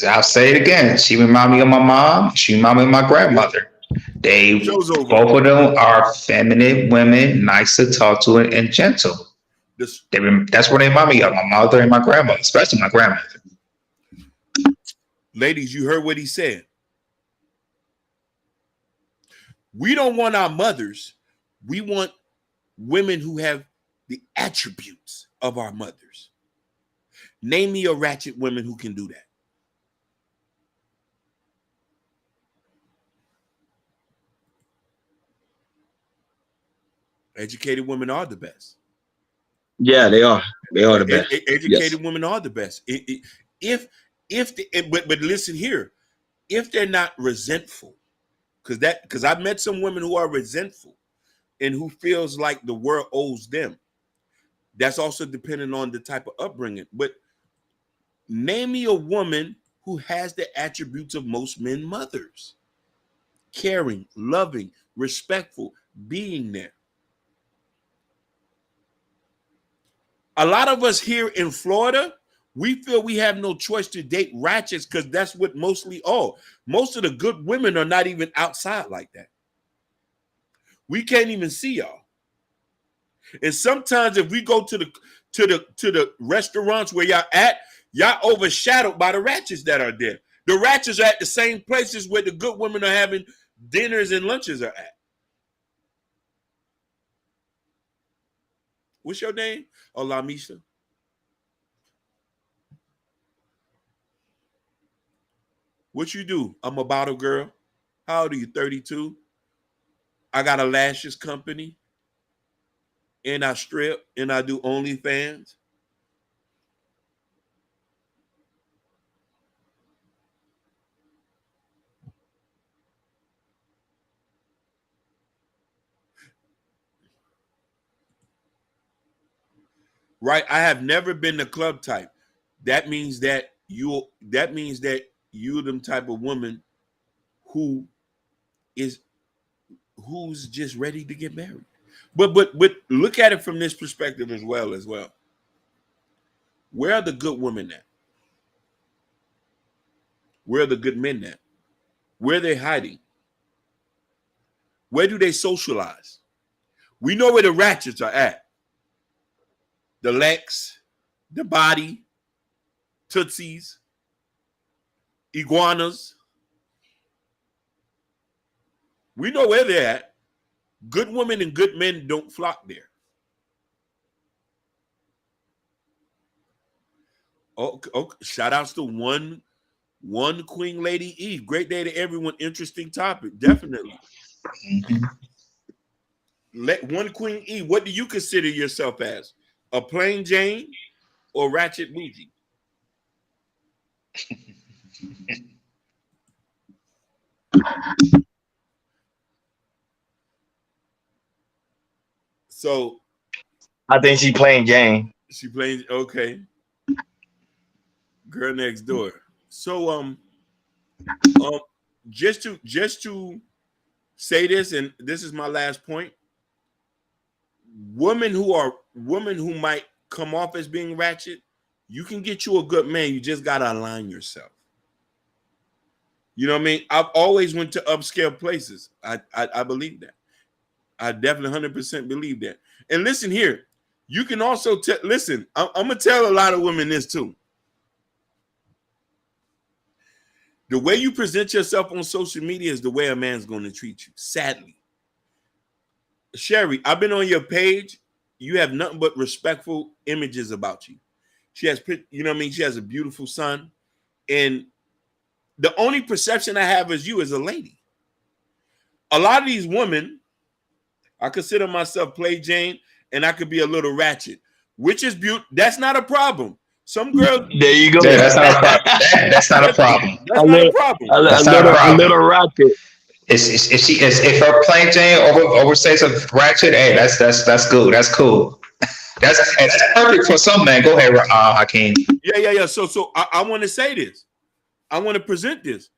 S3: I'll say it again. She remind me of my mom. She remind me of my grandmother. Both of them are feminine women, nice to talk to and gentle. That's what they remind me of, my mother and my grandmother, especially my grandmother.
S2: Ladies, you heard what he said. We don't want our mothers. We want women who have the attributes of our mothers. Name me a ratchet woman who can do that. Educated women are the best.
S1: Yeah, they are. They are the best.
S2: Educated women are the best. But listen here, if they're not resentful, because I've met some women who are resentful and who feels like the world owes them. That's also dependent on the type of upbringing. But name me a woman who has the attributes of most men mothers: caring, loving, respectful, being there. A lot of us here in Florida, we feel we have no choice to date ratchets because that's what mostly all. Most of the good women are not even outside like that. We can't even see y'all. And sometimes if we go to the restaurants where y'all at, y'all overshadowed by the ratchets that are there. The ratchets are at the same places where the good women are having dinners and lunches are at. What's your name? Oh, Lamisha. What you do? I'm a bottle girl. How old are you? 32. I got a lashes company. And I strip and I do OnlyFans. Right? I have never been the club type. That means that you're them type of woman who's just ready to get married. But look at it from this perspective as well. Where are the good women at? Where are the good men at? Where are they hiding? Where do they socialize? We know where the ratchets are at. The Lex, the Body, Tootsies, Iguanas. We know where they're at. Good women and good men don't flock there. Oh, shout outs to one Queen Lady Eve. Great day to everyone. Interesting topic. Definitely.
S3: Mhm.
S2: Let one Queen Eve. What do you consider yourself as? A plain Jane or Ratchet Boujee? So
S1: I think she playing game.
S2: she plays okay. Girl next door. So um just to say this, and this is my last point. Women who might come off as being ratchet, you can get you a good man. You just gotta align yourself. You know what I mean? I've always went to upscale places. I believe that. I definitely 100% believe that. And listen here, you can also listen. I'm gonna tell a lot of women this too. The way you present yourself on social media is the way a man's going to treat you. Sadly, Sherry, I've been on your page. You have nothing but respectful images about you. She has, you know what I mean? She has a beautiful son. And the only perception I have is you as a lady. A lot of these women, I consider myself play Jane, and I could be a little ratchet, which is beautiful. That's not a problem. Some girls,
S1: There you go.
S3: Yeah, that's not a problem. That's not a problem.
S1: a
S2: that's not a
S1: little,
S2: problem.
S3: That's not a
S1: a
S3: problem.
S1: little rocket.
S3: If her plain Jane overstays a ratchet, hey, that's good. That's cool. That's perfect for some man. Go ahead, Hakeem.
S2: Yeah. So I want to say this. I want to present this.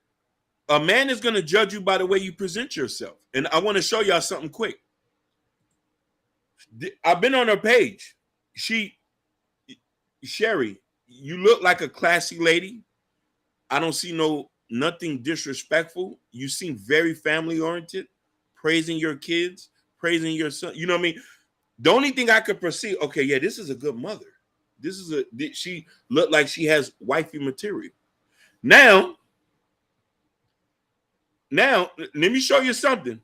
S2: A man is going to judge you by the way you present yourself. And I want to show y'all something quick. I've been on her page. Sherry, you look like a classy lady. I don't see nothing disrespectful. You seem very family oriented, praising your kids, praising your son. You know what I mean? The only thing I could perceive, okay, yeah, this is a good mother. She looked like she has wifey material. Now, let me show you something.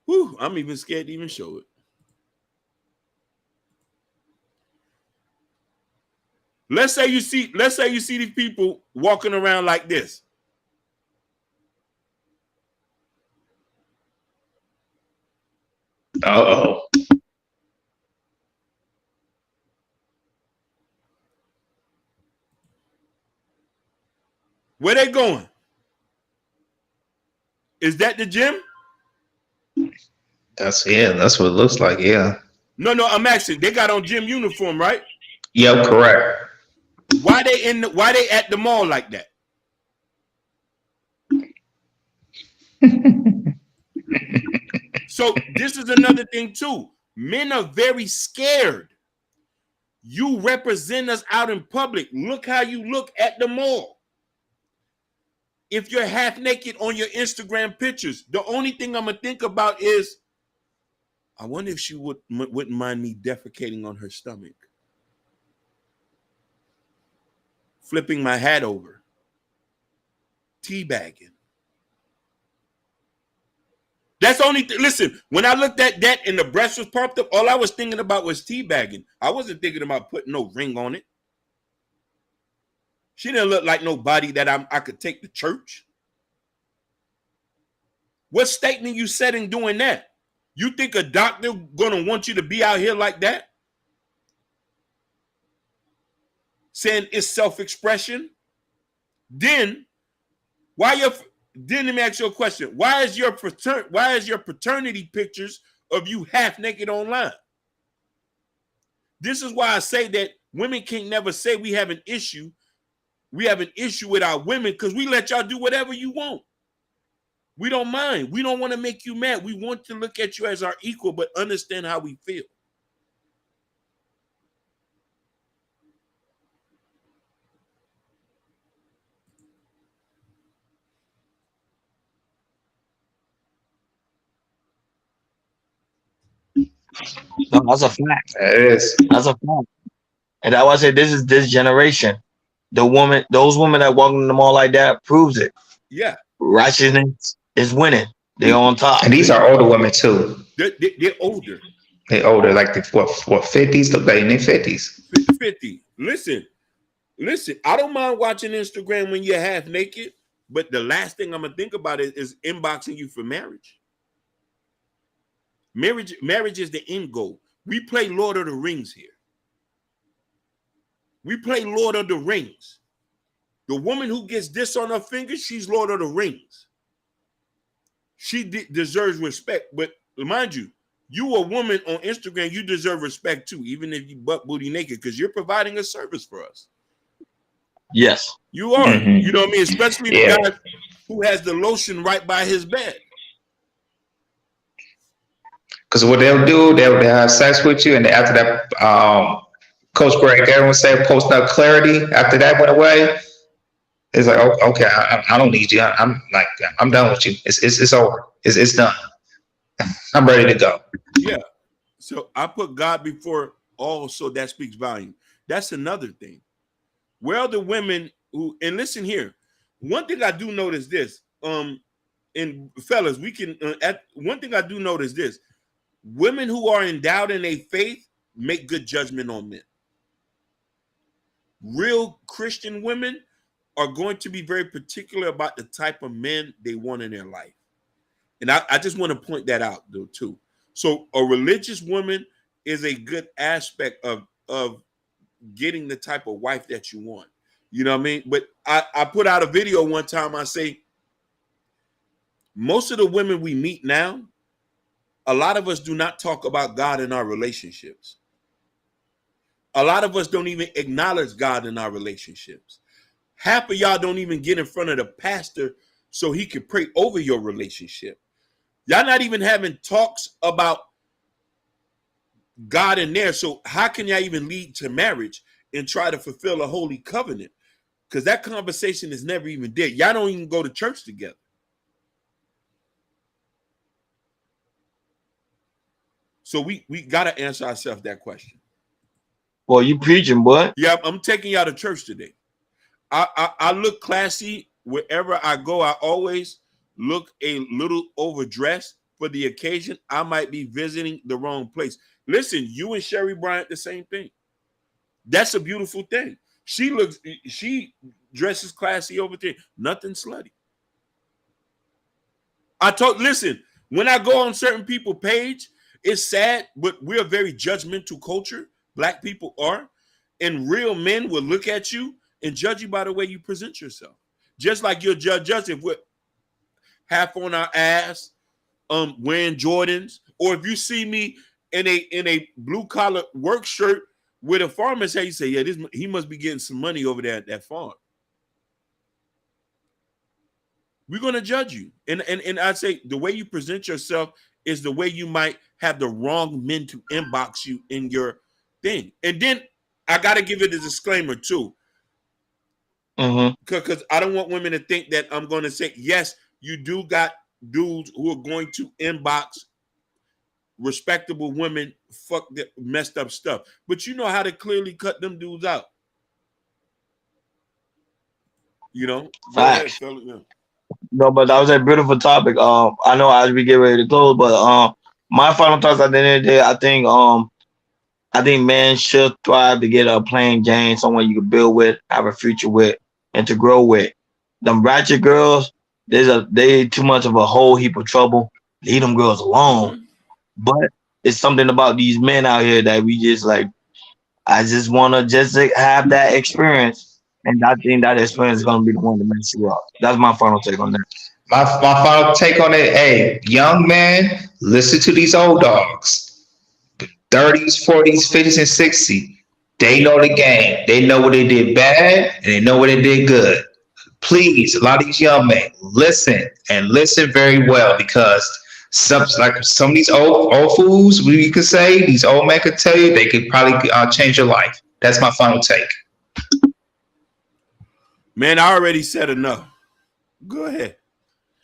S2: Whew, I'm even scared to even show it. Let's say you see these people walking around like this.
S3: Oh,
S2: Where they going? Is that the gym?
S3: that's what it looks like. Yeah.
S2: No, I'm asking. They got on gym uniform, right?
S3: Yep, correct.
S2: Why they at the mall like that? So this is another thing too. Men are very scared. You represent us out in public. Look how you look at the mall. If you're half naked on your Instagram pictures, the only thing I'm gonna think about is, I wonder if she wouldn't mind me defecating on her stomach, flipping my hat over, teabagging. That's the only thing. Listen, when I looked at that and the breast was pumped up, all I was thinking about was teabagging. I wasn't thinking about putting no ring on it. She didn't look like nobody that I could take to church. What statement you setting doing that? You think a doctor gonna want you to be out here like that? Saying it's self-expression? Then let me ask you a question. Why is your paternity pictures of you half naked online? This is why I say that women can't never say we have an issue. We have an issue with our women because we let y'all do whatever you want. We don't mind. We don't want to make you mad. We want to look at you as our equal, but understand how we feel.
S1: No, that's a fact.
S3: It is.
S1: That's a fact. And I would say this is this generation. Those women that walk in the mall like that proves it.
S2: Yeah,
S1: Righteousness is winning. They're on top.
S3: And these are older women too.
S2: they're older.
S3: They older, like the what 50s, look like in their 50s.
S2: 50. Listen. I don't mind watching Instagram when you're half naked, but the last thing I'm gonna think about is inboxing you for marriage. Marriage is the end goal. We play Lord of the Rings here. We play Lord of the Rings. The woman who gets this on her finger, she's Lord of the Rings. She deserves respect. But mind you, you a woman on Instagram, you deserve respect too, even if you butt booty naked, because you're providing a service for us.
S1: Yes.
S2: You are.
S3: Mhm.
S2: You know what I mean? Especially the guy who has the lotion right by his bed.
S3: Because what they'll do, they'll have sex with you, and after that, Coach Greg, everyone said post nut clarity. After that went away, it's like, oh, okay, I don't need you. I'm done with you. It's over. It's done. I'm ready to go.
S2: Yeah. So I put God before all, so that speaks volume. That's another thing. Where are the women who, and listen here, one thing I do notice this, and fellas, we can, one thing I do notice this, women who are endowed in a faith make good judgment on men. Real Christian women are going to be very particular about the type of men they want in their life. And I just want to point that out though too. So a religious woman is a good aspect of getting the type of wife that you want. You know what I mean? But I put out a video one time. I say, most of the women we meet now, a lot of us do not talk about God in our relationships. A lot of us don't even acknowledge God in our relationships. Half of y'all don't even get in front of the pastor so he can pray over your relationship. Y'all not even having talks about God in there. So how can y'all even lead to marriage and try to fulfill a holy covenant? Because that conversation is never even there. Y'all don't even go to church together. So we got to answer ourselves that question.
S1: Well, you preaching, boy.
S2: Yeah, I'm taking y'all to church today. I look classy wherever I go. I always look a little overdressed for the occasion. I might be visiting the wrong place. Listen, you and Sherry Bryant, the same thing. That's a beautiful thing. She dresses classy over there. Nothing slutty. Listen, when I go on certain people's page, it's sad, but we're a very judgmental culture. Black people are. And real men will look at you and judge you by the way you present yourself. Just like you'll judge us if we're half on our ass, wearing Jordans, or if you see me in a blue collar work shirt with a farmer's hat, you say, yeah, he must be getting some money over there at that farm. We're gonna judge you. And I'd say the way you present yourself is the way you might have the wrong men to inbox you in your thing. And then I gotta give it a disclaimer too. Because I don't want women to think that I'm going to say, yes, you do got dudes who are going to inbox respectable women, fuck that messed up stuff. But you know how to clearly cut them dudes out. You know?
S1: Facts.
S2: Yeah.
S1: No, but that was a beautiful topic. I know as we get ready to close, but my final thoughts at the end of the day, I think men should thrive to get a playing game, someone you can build with, have a future with, and to grow with. Them ratchet girls, they too much of a whole heap of trouble. Leave them girls alone. But it's something about these men out here that we just like. I just want to just have that experience, and I think that experience is going to be the one to mess you up. That's my final take on that.
S3: My final take on it, hey, young man, listen to these old dogs. 30s, 40s, 50s, and 60s. They know the game. They know what they did bad, and they know what they did good. Please, a lot of these young men, listen and listen very well, because some of these old fools, you could say, these old men could tell you, they could probably change your life. That's my final take.
S2: Man, I already said enough. Go ahead.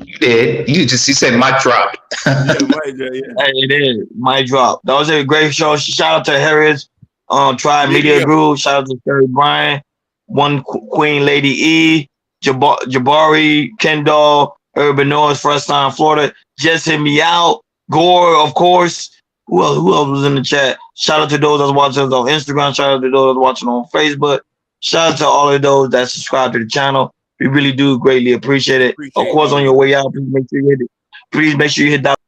S3: You did. You said mic drop.
S2: Yeah, right, yeah, yeah.
S1: Hey, it is. My drop. That was a great show. Shout out to Harris, Tribe
S2: Yeah,
S1: Media
S2: yeah.
S1: Group. Shout out to Terry Bryan, Queen Lady E, Jabari, Kendall, Urban Noise, First Time Florida. Just hit me out. Gore, of course. Who else was in the chat? Shout out to those that's watching us on Instagram. Shout out to those that's watching on Facebook. Shout out to all of those that subscribe to the channel. We really do greatly appreciate it. Of
S2: Appreciate
S1: course,
S2: all
S1: on
S2: of
S1: your
S2: y'all.
S1: way out, please make sure you hit it. Please make sure you hit that.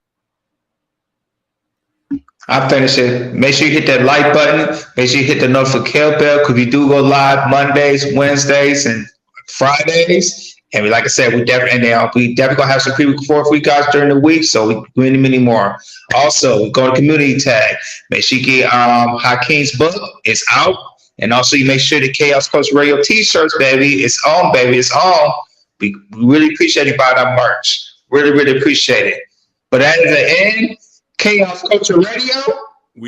S3: I finish it. Make sure you hit that like button. Make sure you hit the notification bell because we do go live Mondays, Wednesdays, and Fridays. And like I said, we definitely gonna have some pre-record for you guys during the week. So many more. Also, go to community tag. Make sure you get Hakeem's book. It's out. And also, you make sure the Chaos Coast Radio T-shirts, baby, it's on, baby, it's on. We really appreciate you buying our merch. Really, really appreciate it. But at the end, Chaos Culture Radio,